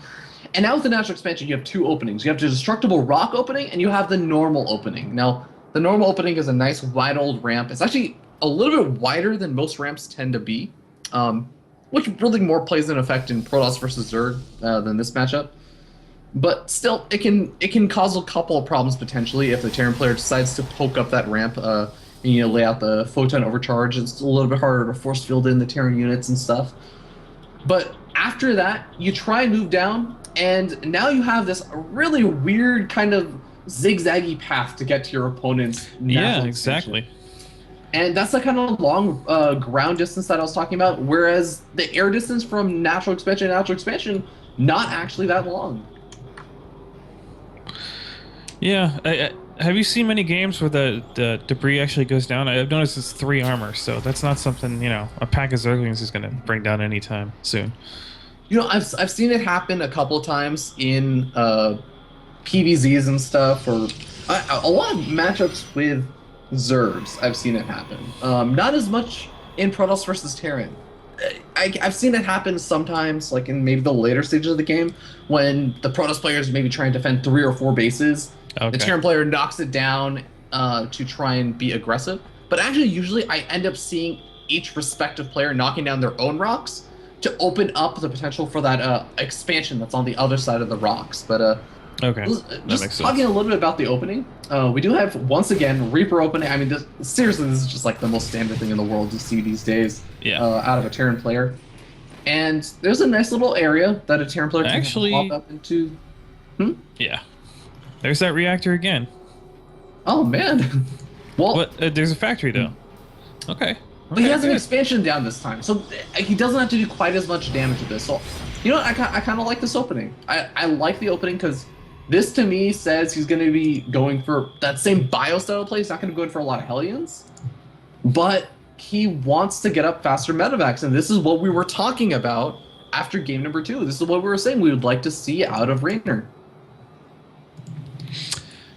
And now with the natural expansion, you have two openings. You have the destructible rock opening, and you have the normal opening. Now, the normal opening is a nice wide old ramp. It's actually a little bit wider than most ramps tend to be, which really more plays an effect in Protoss versus Zerg than this matchup. But still, it can cause a couple of problems potentially if the Terran player decides to poke up that ramp and lay out the photon overcharge. It's a little bit harder to force field in the Terran units and stuff. But after that, you try and move down, and now you have this really weird kind of zigzaggy path to get to your opponent's Yeah, natural expansion. exactly. And that's the kind of long ground distance that I was talking about, whereas the air distance from natural expansion, not actually that long. Yeah, have you seen many games where the debris actually goes down? I've noticed it's 3 armor, so that's not something, a pack of Zerglings is going to bring down anytime soon. I've seen it happen a couple of times in PVZs and stuff, or a lot of matchups with Zergs. I've seen it happen. Not as much in Protoss versus Terran. I've seen it happen sometimes, like in maybe the later stages of the game, when the Protoss players maybe try and defend 3 or 4 bases. The Okay. Terran player knocks it down to try and be aggressive. But actually, usually I end up seeing each respective player knocking down their own rocks to open up the potential for that expansion that's on the other side of the rocks. But Okay. That just makes talking sense. a little bit about the opening, we do have once again Reaper opening. I mean, seriously, this is just like the most standard thing in the world to see these days Yeah. out of a Terran player. And there's a nice little area that a Terran player can kind of hop Actually, up into. Hmm? yeah. There's that reactor again. Oh man. Well, What? There's a factory though. Okay. but he Okay. has an Good. expansion down this time, so he doesn't have to do quite as much damage with this. So, I kind of like this opening. I like the opening because this to me says he's going to be going for that same bio style play. He's not going to go in for a lot of Hellions, but he wants to get up faster medevacs, and this is what we were talking about after game number 2. This is what we were saying we would like to see out of Raynor.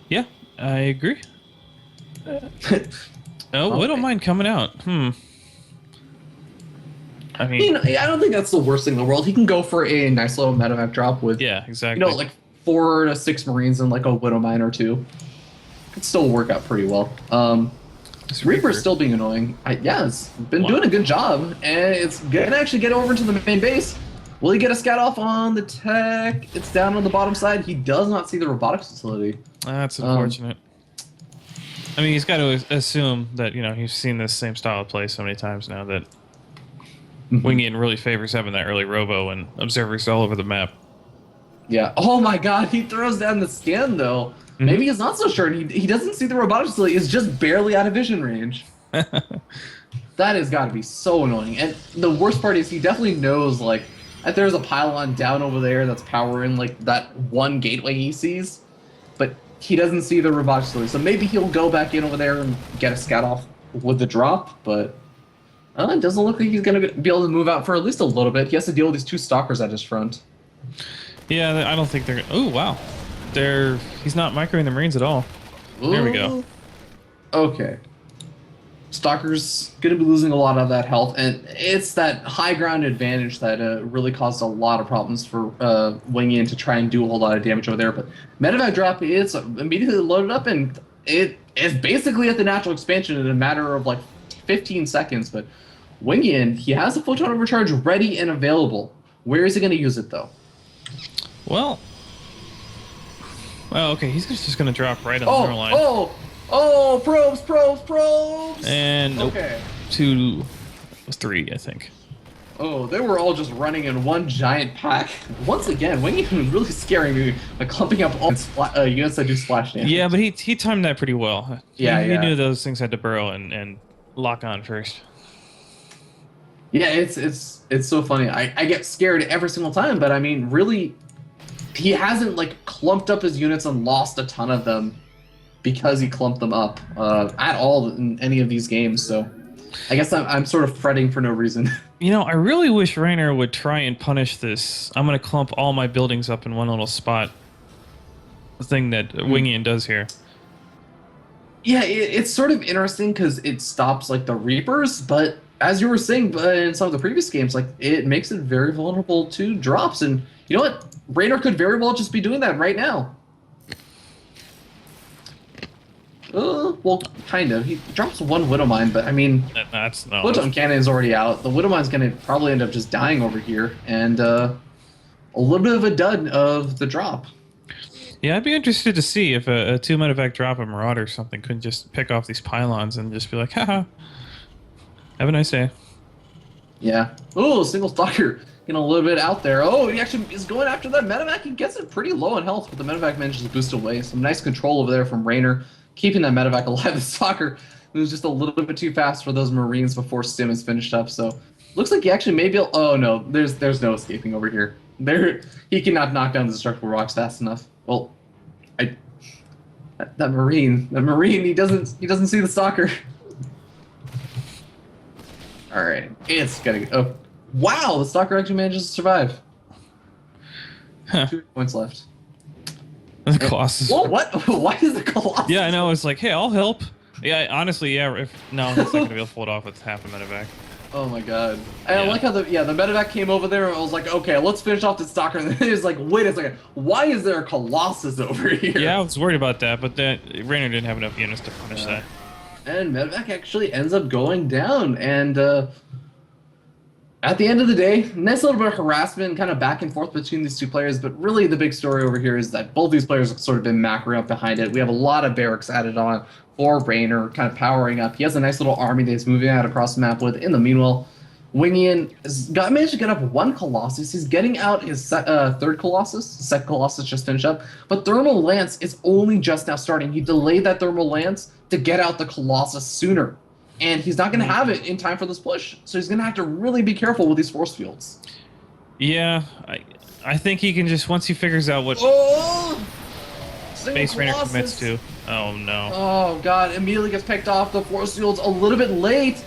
Yeah, I agree. Oh, we don't mind coming out. I mean, I don't think that's the worst thing in the world. He can go for a nice little medevac drop with, yeah, exactly. like 4 to 6 Marines and like a Widow Mine or 2. Could still work out pretty well. This Reaper's still being annoying. Yeah, it's been doing a good job, and it's gonna actually get over to the main base. Will he get a scout off on the tech? It's down on the bottom side. He does not see the robotics facility. That's unfortunate. I mean, he's got to assume that, he's seen this same style of play so many times now that Wingian really favors having that early robo and observers all over the map. Yeah. Oh my god, he throws down the scan though. Maybe he's not so sure. He doesn't see the robotics facility. It's just barely out of vision range. That has got to be so annoying. And the worst part is he definitely knows, like, that there's a pylon down over there that's powering, like, that one gateway he sees. But he doesn't see the robotics facility. So maybe he'll go back in over there and get a scout off with the drop. But it doesn't look like he's going to be able to move out for at least a little bit. He has to deal with these 2 stalkers at his front. Yeah, I don't think they're... Oh, wow. He's not microing the Marines at all. There we go. Okay. Stalker's going to be losing a lot of that health, and it's that high ground advantage that really caused a lot of problems for Wingian to try and do a whole lot of damage over there. But medevac drop, it's immediately loaded up, and it is basically at the natural expansion in a matter of like 15 seconds. But Wingian, he has a photon overcharge ready and available. Where is he going to use it, though? Well, okay, he's just going to drop right on the center line. Probes! And nope. Okay. 2, 3, I think. Oh, they were all just running in one giant pack. Once again, Wingian really scaring me by clumping up all units that do splash damage. Yeah, but he timed that pretty well. Yeah, He knew those things had to burrow and lock on first. Yeah, it's so funny. I get scared every single time, but I mean, really, he hasn't like clumped up his units and lost a ton of them because he clumped them up at all in any of these games. So I guess I'm sort of fretting for no reason. I really wish Raynor would try and punish this. I'm going to clump all my buildings up in one little spot. The thing that Wingian does here. Yeah, it's sort of interesting because it stops like the Reapers, but as you were saying in some of the previous games, like it makes it very vulnerable to drops. And you know what? Raynor could very well just be doing that right now. Well, kind of. He drops 1 Widow Mine, but I mean, That's no. Photon Cannon is already out. The Widow Mine's going to probably end up just dying over here, and a little bit of a dud of the drop. Yeah, I'd be interested to see if a 2 medevac drop a Marauder or something could just pick off these pylons and just be like, haha, have a nice day. Yeah. Oh, single stalker. getting a little bit out there. Oh, he actually is going after that medevac. He gets it pretty low in health, but the medevac manages to boost away. Some nice control over there from Raynor, keeping that medevac alive. The stalker was just a little bit too fast for those Marines before Stim is finished up. So looks like he actually may be able, oh no, there's no escaping over here. He cannot knock down the destructible rocks fast enough. Well, that Marine, he doesn't see the stalker. All right, it's gonna go. Oh, wow, the stalker actually manages to survive. Huh. 2 points left. The Colossus. Whoa, what? Why is the Colossus? Yeah, I know. It's like, hey, I'll help. Yeah, honestly, yeah. No, it's not gonna be able to pull it off with half a medevac. Oh my god. I like how the medevac came over there and I was like, okay, let's finish off the stalker. And then it was like, wait a second, why is there a Colossus over here? Yeah, I was worried about that, but Raynor didn't have enough units to punish that. And medevac actually ends up going down. And at the end of the day, nice little bit of harassment, kind of back and forth between these two players. But really the big story over here is that both these players have sort of been macroing up behind it. We have a lot of barracks added on for Raynor, kind of powering up. He has a nice little army that he's moving out across the map with. In the meanwhile, Wingian has managed to get up 1 Colossus. He's getting out his third Colossus. The second Colossus just finished up. But Thermal Lance is only just now starting. He delayed that Thermal Lance to get out the Colossus sooner. And he's not going to have it in time for this push. So he's going to have to really be careful with these force fields. Yeah, I think he can just, once he figures out what Space Raynor commits to. Oh no. Oh god, immediately gets picked off. The force field's a little bit late.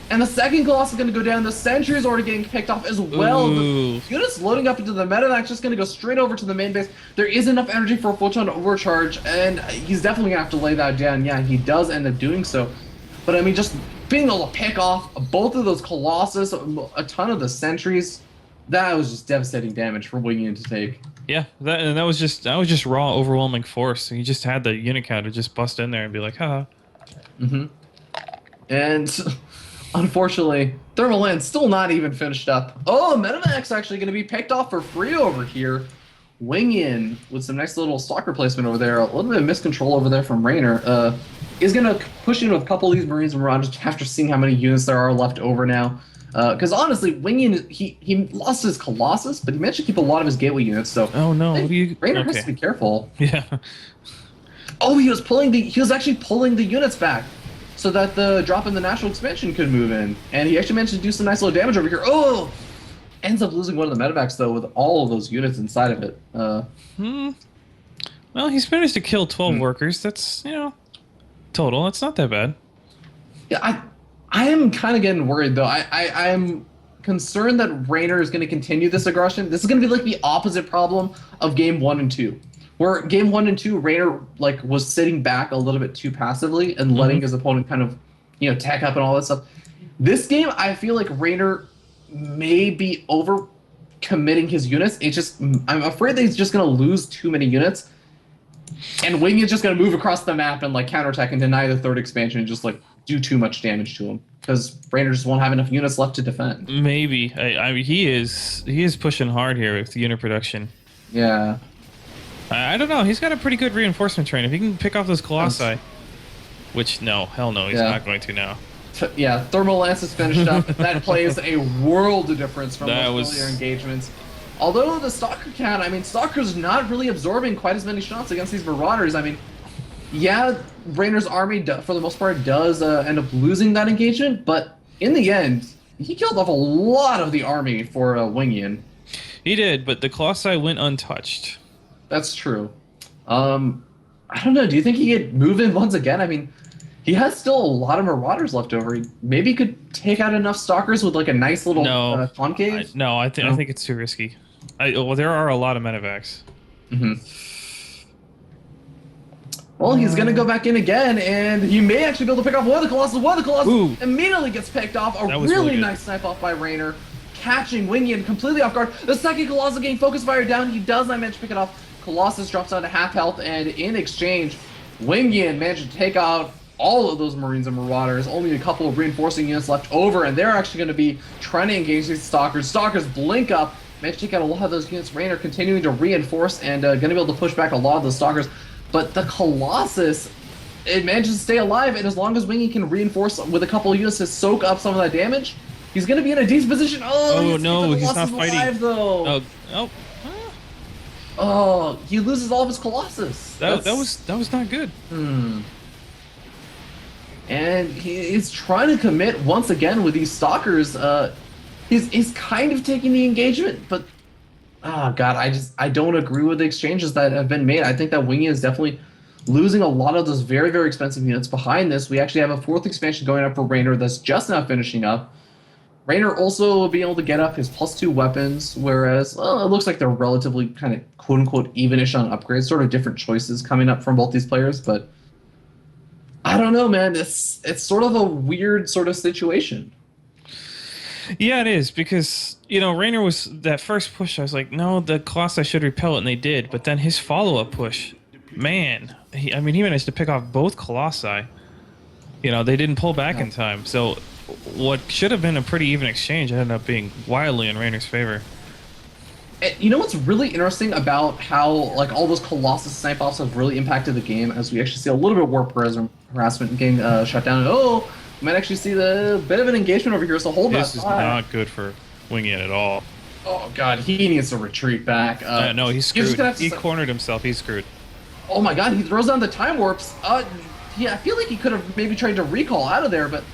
And the second Colossus is going to go down. The Sentry is already getting picked off as well. Ooh. The unit's loading up into the medevac, just going to go straight over to the main base. There is enough energy for a photon overcharge, and he's definitely going to have to lay that down. Yeah, he does end up doing so. But I mean, just being able to pick off both of those Colossus, a ton of the Sentries, that was just devastating damage for Wingian to take. Yeah, that was just raw, overwhelming force. He just had the unit count to just bust in there and be like, haha. Mm-hmm. And unfortunately, Thermal Land's still not even finished up. Oh, Medevac's actually going to be picked off for free over here. Wingian with some nice little stalker placement over there. A little bit of miscontrol over there from Raynor. Is going to push in with a couple of these Marines and Marauders after seeing how many units there are left over now. Because honestly, Wingian, he lost his Colossus, but he managed to keep a lot of his gateway units. So oh no, Raynor has to be careful. Yeah. Oh, he was actually pulling the units back so that the drop in the national expansion could move in, and he actually managed to do some nice little damage over here. Oh, ends up losing one of the medevacs though with all of those units inside of it. Well, he's managed to kill 12 workers. That's total. That's not that bad. Yeah, I am kind of getting worried though. I'm concerned that Raynor is going to continue this aggression. This is going to be like the opposite problem of game 1 and 2, where game 1 and 2 Raynor was sitting back a little bit too passively and letting his opponent kind of tech up and all that stuff. This game, I feel like Raynor may be over committing his units. I'm afraid that he's just going to lose too many units, and Wingian's just going to move across the map and counterattack and deny the third expansion and just do too much damage to him, because Raynor just won't have enough units left to defend. Maybe. I mean, he is pushing hard here with the unit production. Yeah. I don't know. He's got a pretty good reinforcement train. If he can pick off those Colossi, which hell no, he's not going to now. Yeah, Thermal Lance is finished up. That plays a world of difference from those earlier engagements. Although the Stalker count, I mean, Stalker's not really absorbing quite as many shots against these Marauders. I mean, yeah, Raynor's army, for the most part, does end up losing that engagement, but in the end, he killed off a lot of the army for Wingian. He did, but the Colossi went untouched. That's true. I don't know. Do you think he could move in once again? I mean, he has still a lot of Marauders left over. Maybe he could take out enough Stalkers with a nice little concave? I think it's too risky. Well, there are a lot of medevacs. Mm-hmm. Well, he's going to go back in again, and he may actually be able to pick off one of the Colossus. One of the Colossus immediately gets picked off. A really nice snipe off by Raynor, catching Wingian completely off guard. The second Colossus getting focus fire down. He does not manage to pick it off. Colossus drops down to half health, and in exchange, Wingian managed to take out all of those Marines and Marauders. Only a couple of reinforcing units left over, and they're actually going to be trying to engage these Stalkers. Stalkers blink up, managed to take out a lot of those units. Raynor continuing to reinforce and going to be able to push back a lot of those Stalkers. But the Colossus, it manages to stay alive, and as long as Wingy can reinforce with a couple of units to soak up some of that damage, He's gonna be in a decent position. Oh, Oh he's keeping no, the he's not losses fighting. alive though. Oh, oh, Oh, he loses all of his Colossus. that was not good. Hmm. And he's trying to commit once again with these stalkers. He's kind of taking the engagement, but oh god, I don't agree with the exchanges that have been made. I think that Wingian is definitely losing a lot of those very, very expensive units. Behind this, we actually have a fourth expansion going up for Raynor that's just now finishing up. Raynor also will be able to get up his +2 weapons, whereas well, it looks like they're relatively kind of quote unquote evenish on upgrades, sort of different choices coming up from both these players, but I don't know, man. It's sort of a weird sort of situation. Yeah, it is because Raynor was that first push. I was like, no, the Colossi should repel it, and they did. But then his follow-up push, man, I mean, he managed to pick off both Colossi. They didn't pull back in time. So what should have been a pretty even exchange ended up being wildly in Raynor's favor. You know what's really interesting about how like all those Colossus snipe offs have really impacted the game, as we actually see a little bit of warp harassment getting shut down. And oh, we might actually see the bit of an engagement over here. So hold This that is thought. not good for Wingian at all. Oh god, he needs to retreat back. No, he's just screwed. gonna have to He cornered himself. He's screwed. Oh my god, he throws down the time warps. Yeah, I feel like he could have maybe tried to recall out of there, but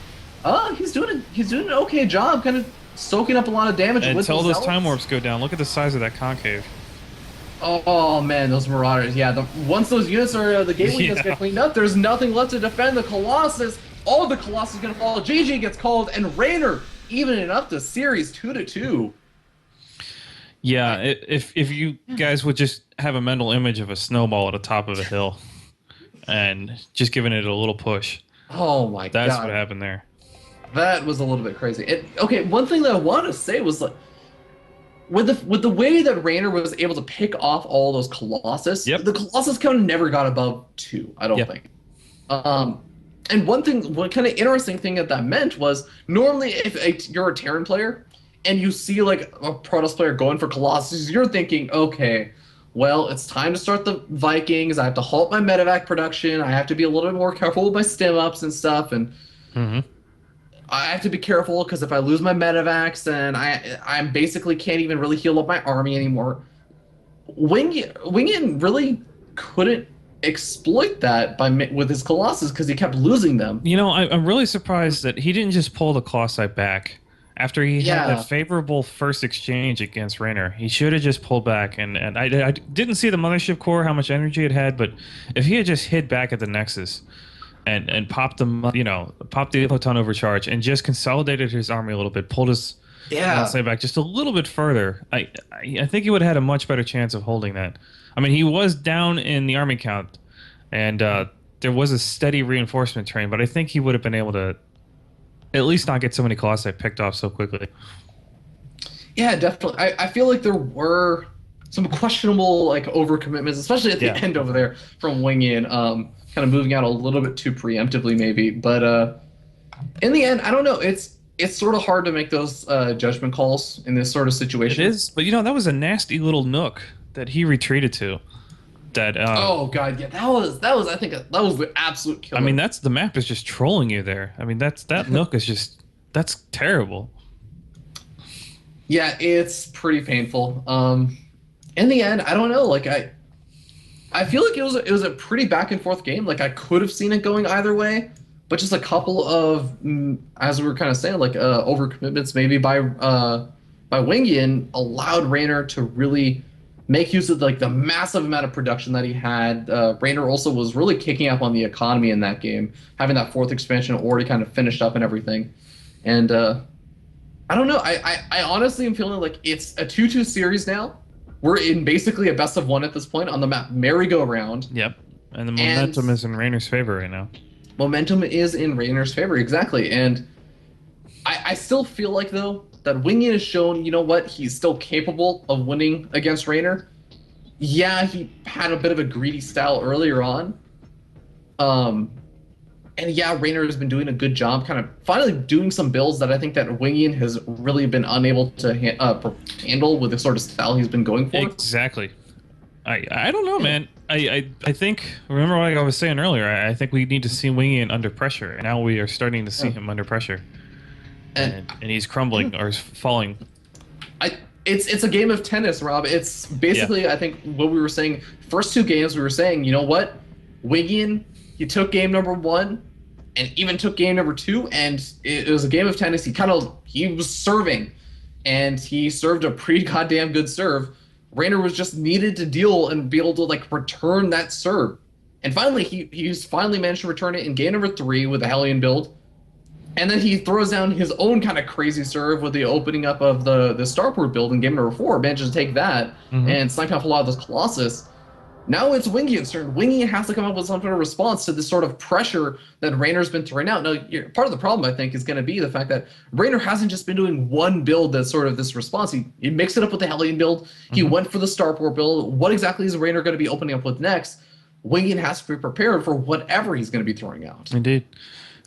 he's doing an okay job, kind of soaking up a lot of damage. Until those zealots. time warps go down. Look at the size of that concave. Oh man, those Marauders. Yeah, once those units are the gateway units get cleaned up, there's nothing left to defend the Colossus. All the Colossus is gonna fall. GG gets called, and Raynor even it up to series 2-2. Yeah, if you guys would just have a mental image of a snowball at the top of a hill, and just giving it a little push. Oh my god, That's what happened there. That was a little bit crazy. Okay, one thing that I wanted to say was like, with the way that Raynor was able to pick off all those Colossus, the Colossus count never got above 2. I don't think. And one kind of interesting thing that meant was normally if you're a Terran player and you see like a Protoss player going for Colossus, you're thinking, okay, well, it's time to start the Vikings. I have to halt my medevac production. I have to be a little bit more careful with my stim ups and stuff, and I have to be careful because if I lose my medevacs, then I basically can't even really heal up my army anymore. Wingian really couldn't exploit that with his Colossus because he kept losing them. I'm really surprised that he didn't just pull the Colossi back after he had that favorable first exchange against Raynor. He should have just pulled back, and I didn't see the Mothership Core, how much energy it had, but if he had just hit back at the Nexus and popped popped the Photon Overcharge and just consolidated his army a little bit, pulled his Colossi back just a little bit further, I think he would have had a much better chance of holding that. I mean, he was down in the army count, and there was a steady reinforcement train, but I think he would have been able to at least not get so many Colossi picked off so quickly. Yeah, definitely. I feel like there were some questionable like overcommitments, especially at the end over there from Wingian, kind of moving out a little bit too preemptively maybe. But in the end, I don't know. It's sort of hard to make those judgment calls in this sort of situation. It is, but that was a nasty little nook that he retreated to. That oh god, yeah, that was I think that was the absolute killer. I mean, the map is just trolling you there. I mean, that nook is that's terrible. Yeah, it's pretty painful. In the end, I don't know. Like I feel like it was a pretty back and forth game. Like I could have seen it going either way, but just a couple of as we were kind of saying, like overcommitments maybe by Wingian allowed Raynor to really make use of like the massive amount of production that he had. Raynor also was really kicking up on the economy in that game, having that fourth expansion already kind of finished up and everything. And I don't know. I honestly am feeling like it's a 2-2 series now. We're in basically a best of one at this point on the map merry-go-round. Yep. And the momentum is in Raynor's favor right now. Momentum is in Raynor's favor, exactly. And I still feel like, though, that Wingian has shown, you know what, he's still capable of winning against Raynor. Yeah, he had a bit of a greedy style earlier on. And yeah, Raynor has been doing a good job kind of finally doing some builds that I think that Wingian has really been unable to handle with the sort of style he's been going for. Exactly. I don't know, man. I think, remember what I was saying earlier, I think we need to see Wingian under pressure, and now we are starting to see him under pressure. And and he's crumbling or falling. it's a game of tennis, Rob. It's Yeah. basically, I think, what we were saying. First two games, we were saying, you know what, Wingian, he took game number one, and even took game number two, and it was a game of tennis. He was serving, and he served a pretty goddamn good serve. Raynor was just needed to deal and be able to like return that serve, and finally he's finally managed to return it in game number three with the Hellion build. And then he throws down his own kind of crazy serve with the opening up of the starport build in game number four, manages to take that and snipe off a lot of those Colossus. Now it's Wingian's turn. Wingian has to come up with some sort of response to this sort of pressure that Raynor's been throwing out. Now, part of the problem, I think, is going to be the fact that Raynor hasn't just been doing one build that's sort of this response. He mixed it up with the Hellion build. He went for the starport build. What exactly is Raynor going to be opening up with next? Wingian has to be prepared for whatever he's going to be throwing out. Indeed.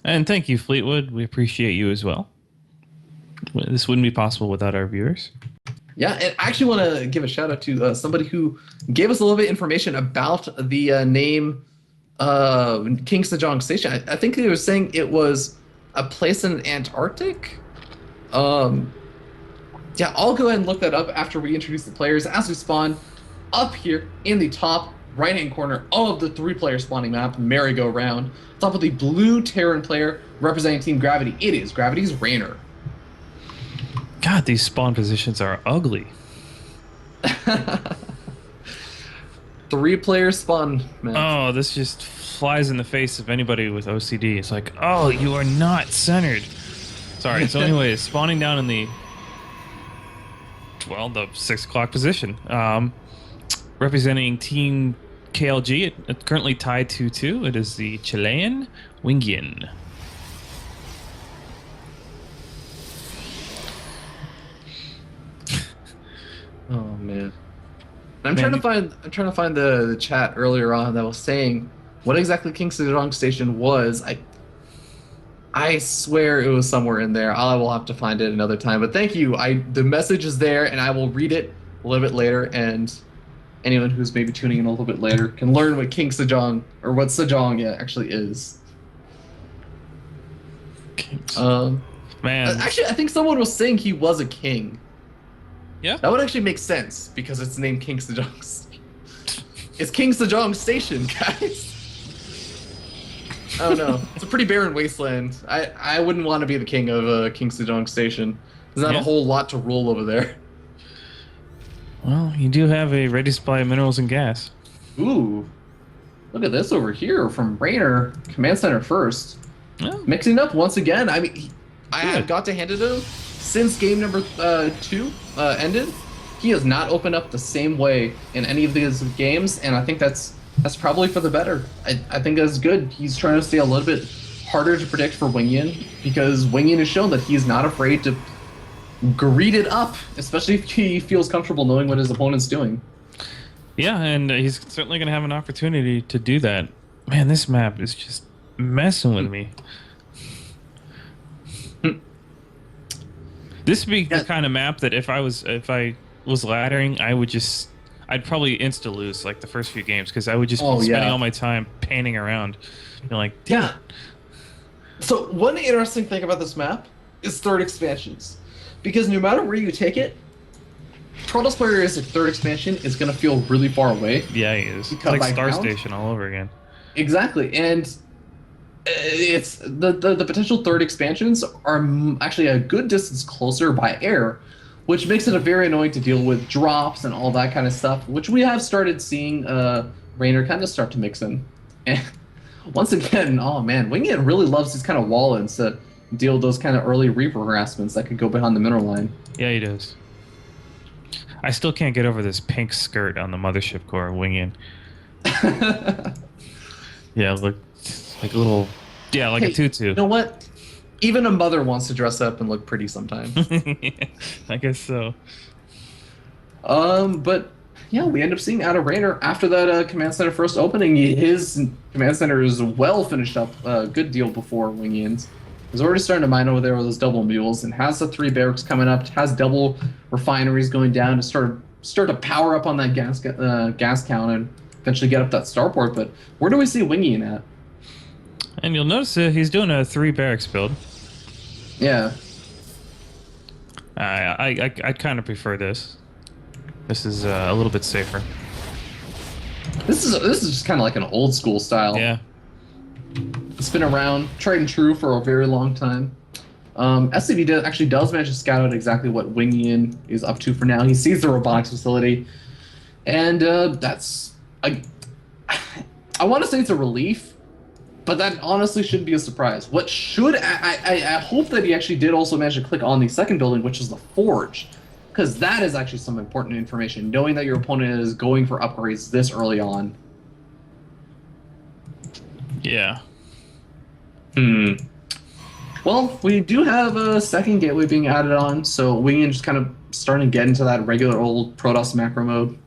And thank you, Fleetwood. We appreciate you as well. This wouldn't be possible without our viewers. Yeah, and I actually want to give a shout out to somebody who gave us a little bit of information about the name King Sejong Station. I think they were saying it was a place in Antarctic. Yeah, I'll go ahead and look that up after we introduce the players as we spawn up here in the top right-hand corner of the three-player spawning map, merry-go-round. Top of the blue Terran player representing Team Gravity. It is Gravity's Raynor. God, these spawn positions are ugly. Three-player spawn map. Oh, this just flies in the face of anybody with OCD. It's like, oh, you are not centered. Sorry. So anyways, spawning down in the 6 o'clock position. Representing Team KLG, it's currently tied 2-2. It is the Chilean Wingian. Oh man. I'm trying to find the chat earlier on that was saying what exactly King Sejong Station was. I swear it was somewhere in there. I will have to find it another time. But thank you. The message is there, and I will read it a little bit later. And anyone who's maybe tuning in a little bit later can learn what King Sejong or what Sejong actually is. Man, actually, I think someone was saying he was a king. Yeah, that would actually make sense because it's named King Sejong. It's King Sejong Station, guys. I don't know. It's a pretty barren wasteland. I wouldn't want to be the king of King Sejong Station. There's not a whole lot to rule over there. Well, you do have a ready supply of minerals and gas. Ooh. Look at this over here from Raynor, Command Center first. Oh. Mixing up once again. I mean, I have got to hand it to him. Since game number 2 ended, he has not opened up the same way in any of these games, and I think that's probably for the better. I think that's good. He's trying to stay a little bit harder to predict for Wingian, because Wingian has shown that he's not afraid to greed it up, especially if he feels comfortable knowing what his opponent's doing. Yeah, and he's certainly going to have an opportunity to do that. Man, this map is just messing with me. This would be the kind of map that if I was laddering, I'd probably insta lose like the first few games, because I would just be spending all my time panning around. You're like, yeah. So one interesting thing about this map is third expansions, because no matter where you take it, Protoss player is a third expansion is going to feel really far away. Yeah, he is. It's like Star Station all over again. Exactly, and it's the potential third expansions are actually a good distance closer by air, which makes it a very annoying to deal with drops and all that kind of stuff, which we have started seeing Raynor kind of start to mix in. And once again, oh man, Wingian really loves these kind of wall-ins to deal with those kind of early Reaper harassments that could go behind the mineral line. Yeah, he does. I still can't get over this pink skirt on the mothership core of Wingian. Yeah, look. Like a little, like a tutu. You know what? Even a mother wants to dress up and look pretty sometimes. Yeah, I guess so. But yeah, we end up seeing out of Raynor after that command center first opening. His command center is well finished up, a good deal before Wingian's. He's already starting to mine over there with those double mules, and has the 3 barracks coming up. Has double refineries going down to start to power up on that gas count and eventually get up that starport. But where do we see Wingian at? And you'll notice he's doing a 3 barracks build. Yeah. I kind of prefer this. This is a little bit safer. This is just kind of like an old school style. Yeah. It's been around, tried and true for a very long time. SCV actually does manage to scout out exactly what Wingian is up to for now. He sees the robotics facility, and that's I want to say it's a relief, but that honestly should be a surprise. What should I hope that he actually did also manage to click on the second building, which is the forge, because that is actually some important information. Knowing that your opponent is going for upgrades this early on. Yeah. Well, we do have a second gateway being added on, so Wingian just kind of starting to get into that regular old Protoss macro mode.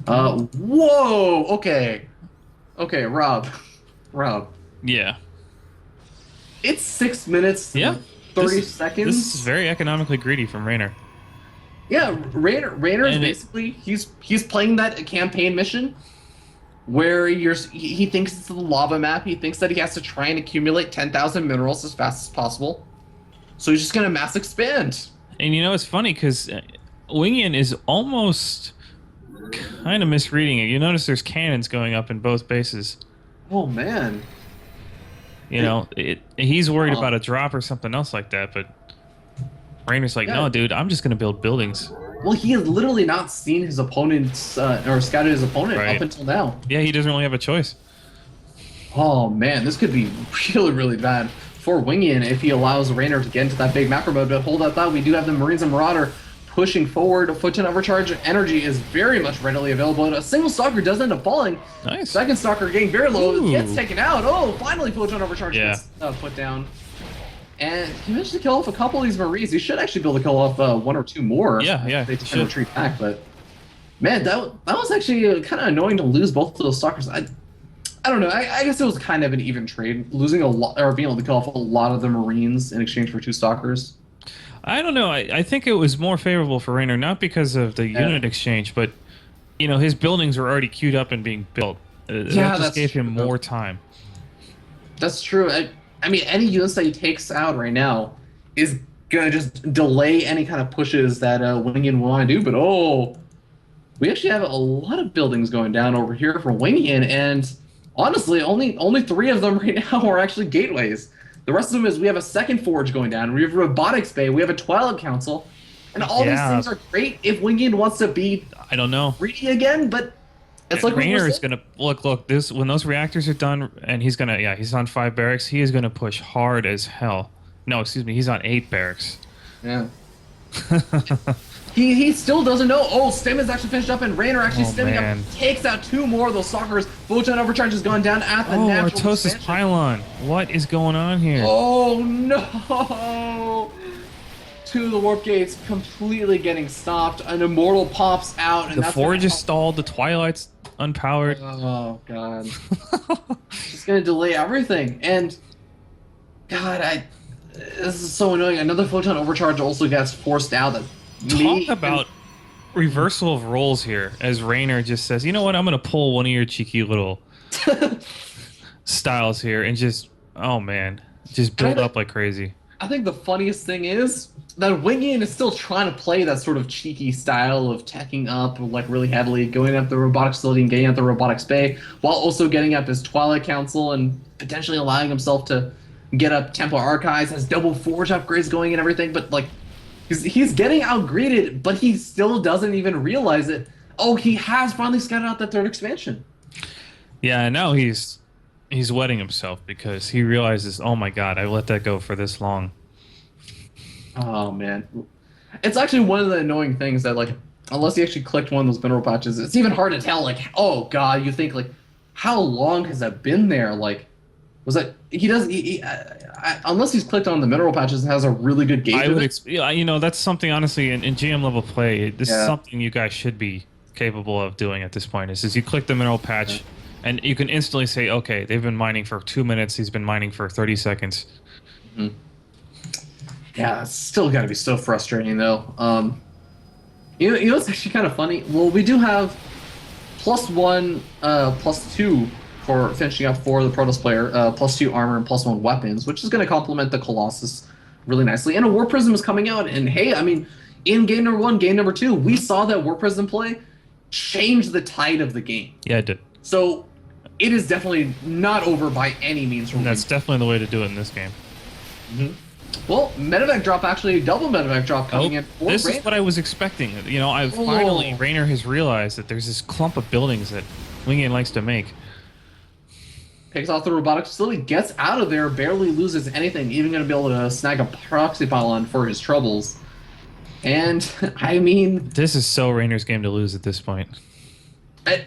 Whoa! Okay, Rob. Yeah. It's 6 minutes, Yeah. 30 seconds. This is very economically greedy from Raynor. Yeah, Raynor is And basically he's playing that campaign mission where he thinks it's the lava map. He thinks that he has to try and accumulate 10,000 minerals as fast as possible. So he's just gonna mass expand. And you know, it's funny because Wingian is almost kind of misreading it. You notice there's cannons going up in both bases. Oh man. You know, he's worried about a drop or something else like that, but Raynor's like, no, dude, I'm just gonna build buildings. Well, he has literally not seen his opponent's or scouted his opponent up until now. Yeah, he doesn't really have a choice. Oh man, this could be really, really bad for Wingian if he allows Raynor to get into that big macro mode. But hold that thought, we do have the Marines and Marauder pushing forward. A Photon Overcharge energy is very much readily available. A single Stalker does end up falling. Nice. Second Stalker getting very low, Ooh. gets taken out. Oh, finally Photon Overcharge gets put down. And he managed to kill off a couple of these Marines. He should actually be able to kill off one or two more. Yeah, They just retreat back, but man, that was actually kind of annoying to lose both of those Stalkers. I don't know. I guess it was kind of an even trade, losing a lot or being able to kill off a lot of the Marines in exchange for two Stalkers. I don't know. I think it was more favorable for Raynor, not because of the unit exchange, but you know, his buildings were already queued up and being built. That just gave him more time. That's true. I mean, any units that he takes out right now is gonna just delay any kind of pushes that Wingian will want to do. But we actually have a lot of buildings going down over here for Wingian, and honestly, only 3 of them right now are actually gateways. The rest of them is we have a second forge going down, we have a robotics bay, we have a Twilight Council, and all these things are great if Wingian wants to be greedy again, but it's like Raynor is gonna look this when those reactors are done, and he's on 5 barracks. He is gonna push hard as hell. No, excuse me, he's on 8 barracks. Yeah. He still doesn't know. Oh, Stem is actually finished up, and Raynor actually stemming up, takes out 2 more of those Stalkers. Photon Overcharge has gone down at the natural Artosis Pylon. What is going on here? Oh no! 2 of the warp gates completely getting stopped. An Immortal pops out, and the forge is stalled. The Twilight's unpowered. Oh god! It's gonna delay everything, and God, this is so annoying. Another Photon Overcharge also gets forced out. Talk about reversal of roles here, as Raynor just says, you know what, I'm going to pull one of your cheeky little styles here and just, oh man, just build up like crazy. I think the funniest thing is that Wingian is still trying to play that sort of cheeky style of teching up like really heavily, going up the robotics facility and getting at the robotics bay, while also getting up his Twilight Council and potentially allowing himself to get up Templar Archives, has double forge upgrades going and everything, but like, he's getting outgraded, but he still doesn't even realize it. Oh, he has finally scouted out that 3rd expansion. Yeah, now he's wetting himself because he realizes, oh my god, I let that go for this long. Oh man, it's actually one of the annoying things that like, unless he actually clicked one of those mineral patches, it's even hard to tell. Like, oh god, you think like, how long has that been there? Like, was that unless he's clicked on the mineral patches and has a really good gauge. You know, that's something honestly in GM level play. This is something you guys should be capable of doing at this point. Is you click the mineral patch, and you can instantly say, okay, they've been mining for 2 minutes. He's been mining for 30 seconds. Mm-hmm. Yeah, it's still got to be so frustrating though. You know, it's actually kind of funny. Well, we do have +1, +2. For finishing up for the Protoss player, +2 armor and +1 weapons, which is going to complement the Colossus really nicely. And a War Prism is coming out, and hey, I mean, in game number 1, game number 2, we saw that War President play change the tide of the game. Yeah, it did. So it is definitely not over by any means. And that's definitely the way to do it in this game. Well, medevac drop, actually, double medevac drop coming in. This is what I was expecting. You know, finally, Raynor has realized that there's this clump of buildings that Wingian likes to make. Takes off the robotics facility, gets out of there, barely loses anything, even going to be able to snag a proxy pylon for his troubles. And, I mean... This is so Raynor's game to lose at this point. I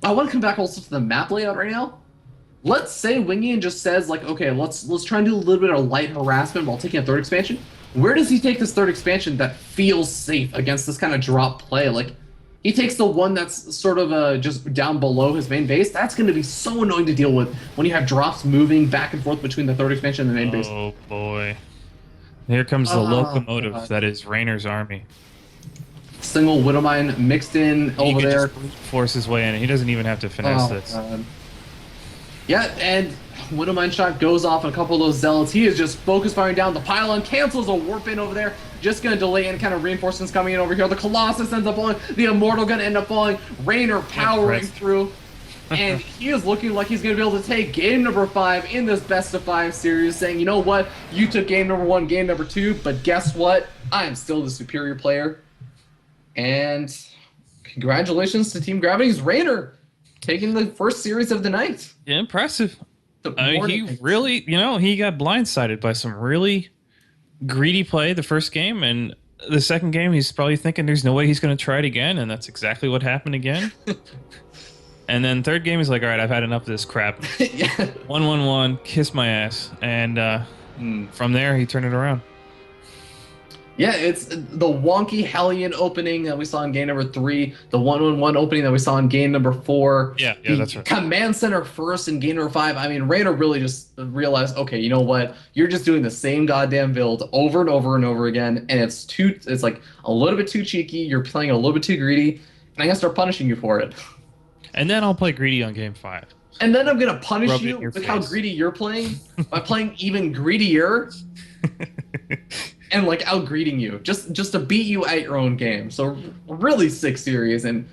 want to come back also to the map layout right now. Let's say Wingian just says, like, okay, let's try and do a little bit of light harassment while taking a third expansion. Where does he take this third expansion that feels safe against this kind of drop play? Like, he takes the one that's sort of just down below his main base. That's going to be so annoying to deal with when you have drops moving back and forth between the third expansion and the main base. Oh, boy. Here comes the locomotive that is Raynor's army. Single Widowmine mixed in over there. Just force his way in. He doesn't even have to finesse this. God. Yeah, and Widowmine shot goes off on a couple of those zealots. He is just focus firing down. The pylon cancels a warp in over there. Just going to delay any kind of reinforcements coming in over here. The Colossus ends up falling. The Immortal going to end up falling. Raynor powering through. And he is looking like he's going to be able to take game number 5 in this best of 5 series, saying, you know what? You took game number 1, game number 2, but guess what? I am still the superior player. And congratulations to Team Gravity's Raynor taking the first series of the night. Yeah, impressive. He really, you know, he got blindsided by some really greedy play the first game, and the second game he's probably thinking there's no way he's going to try it again, and that's exactly what happened again. And then third game he's like, all right, I've had enough of this crap. Yeah. 1-1-1, kiss my ass. And from there he turned it around. Yeah, it's the wonky Hellion opening that we saw in game number 3, the 1-1-1 opening that we saw in game number 4. Yeah, that's right. Command Center first in game number 5. I mean, Raynor really just realized, okay, you know what? You're just doing the same goddamn build over and over and over again, and it's like a little bit too cheeky. You're playing a little bit too greedy, and I'm gonna start punishing you for it. And then I'll play greedy on game 5. And then I'm gonna punish you with how greedy you're playing by playing even greedier. And like out-greeting you, just to beat you at your own game. So really sick series, and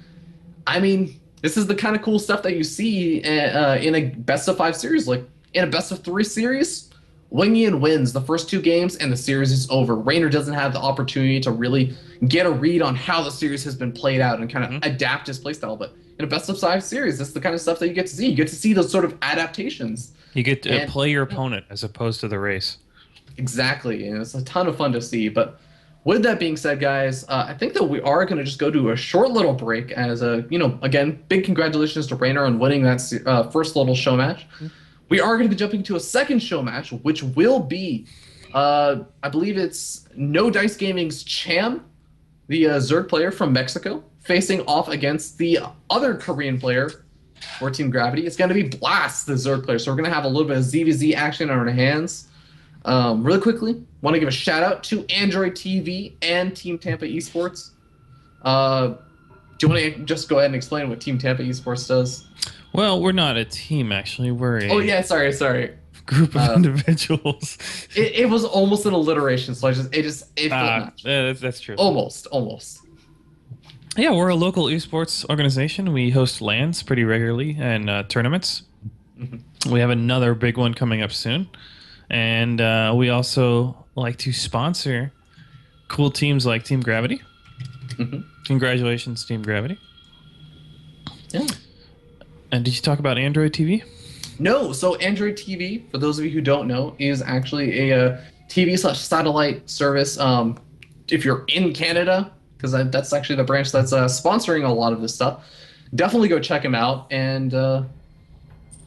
I mean, this is the kind of cool stuff that you see in a best of 5 series. Like in a best of 3 series, Wingian wins the first 2 games, and the series is over. Raynor doesn't have the opportunity to really get a read on how the series has been played out and kind of adapt his playstyle. But in a best of 5 series, that's the kind of stuff that you get to see. You get to see those sort of adaptations. You get to play your opponent as opposed to the race. Exactly, and it's a ton of fun to see. But with that being said, guys, I think that we are going to just go to a short little break as again, big congratulations to Raynor on winning that first little show match. We are going to be jumping to a second show match, which will be, I believe it's No Dice Gaming's Cham, the Zerg player from Mexico, facing off against the other Korean player for Team Gravity. It's going to be Blast, the Zerg player. So we're going to have a little bit of ZVZ action on our hands. Really quickly, want to give a shout out to Android TV and Team Tampa Esports. Do you want to just go ahead and explain what Team Tampa Esports does? Well, we're not a team, actually. We're a sorry. Group of individuals. It was almost an alliteration, so it that's true. Almost. Yeah, we're a local esports organization. We host LANs pretty regularly and tournaments. We have another big one coming up soon. And we also like to sponsor cool teams like Team Gravity. Congratulations, Team Gravity. Yeah. And did you talk about Android TV? No. So Android TV, for those of you who don't know, is actually a TV/satellite service. If you're in Canada, because that's actually the branch that's sponsoring a lot of this stuff, definitely go check them out. And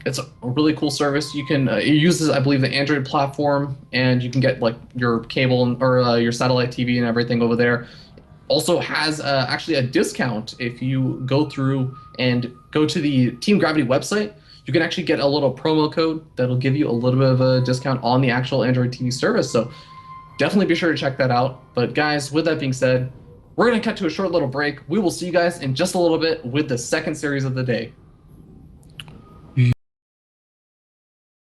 it's a really cool service. You can it uses, I believe, the Android platform, and you can get like your cable or your satellite TV and everything over there. Also has actually a discount if you go through and go to the Team Gravity website. You can actually get a little promo code that'll give you a little bit of a discount on the actual Android TV service. So definitely be sure to check that out. But guys, with that being said, we're going to cut to a short little break. We will see you guys in just a little bit with the second series of the day.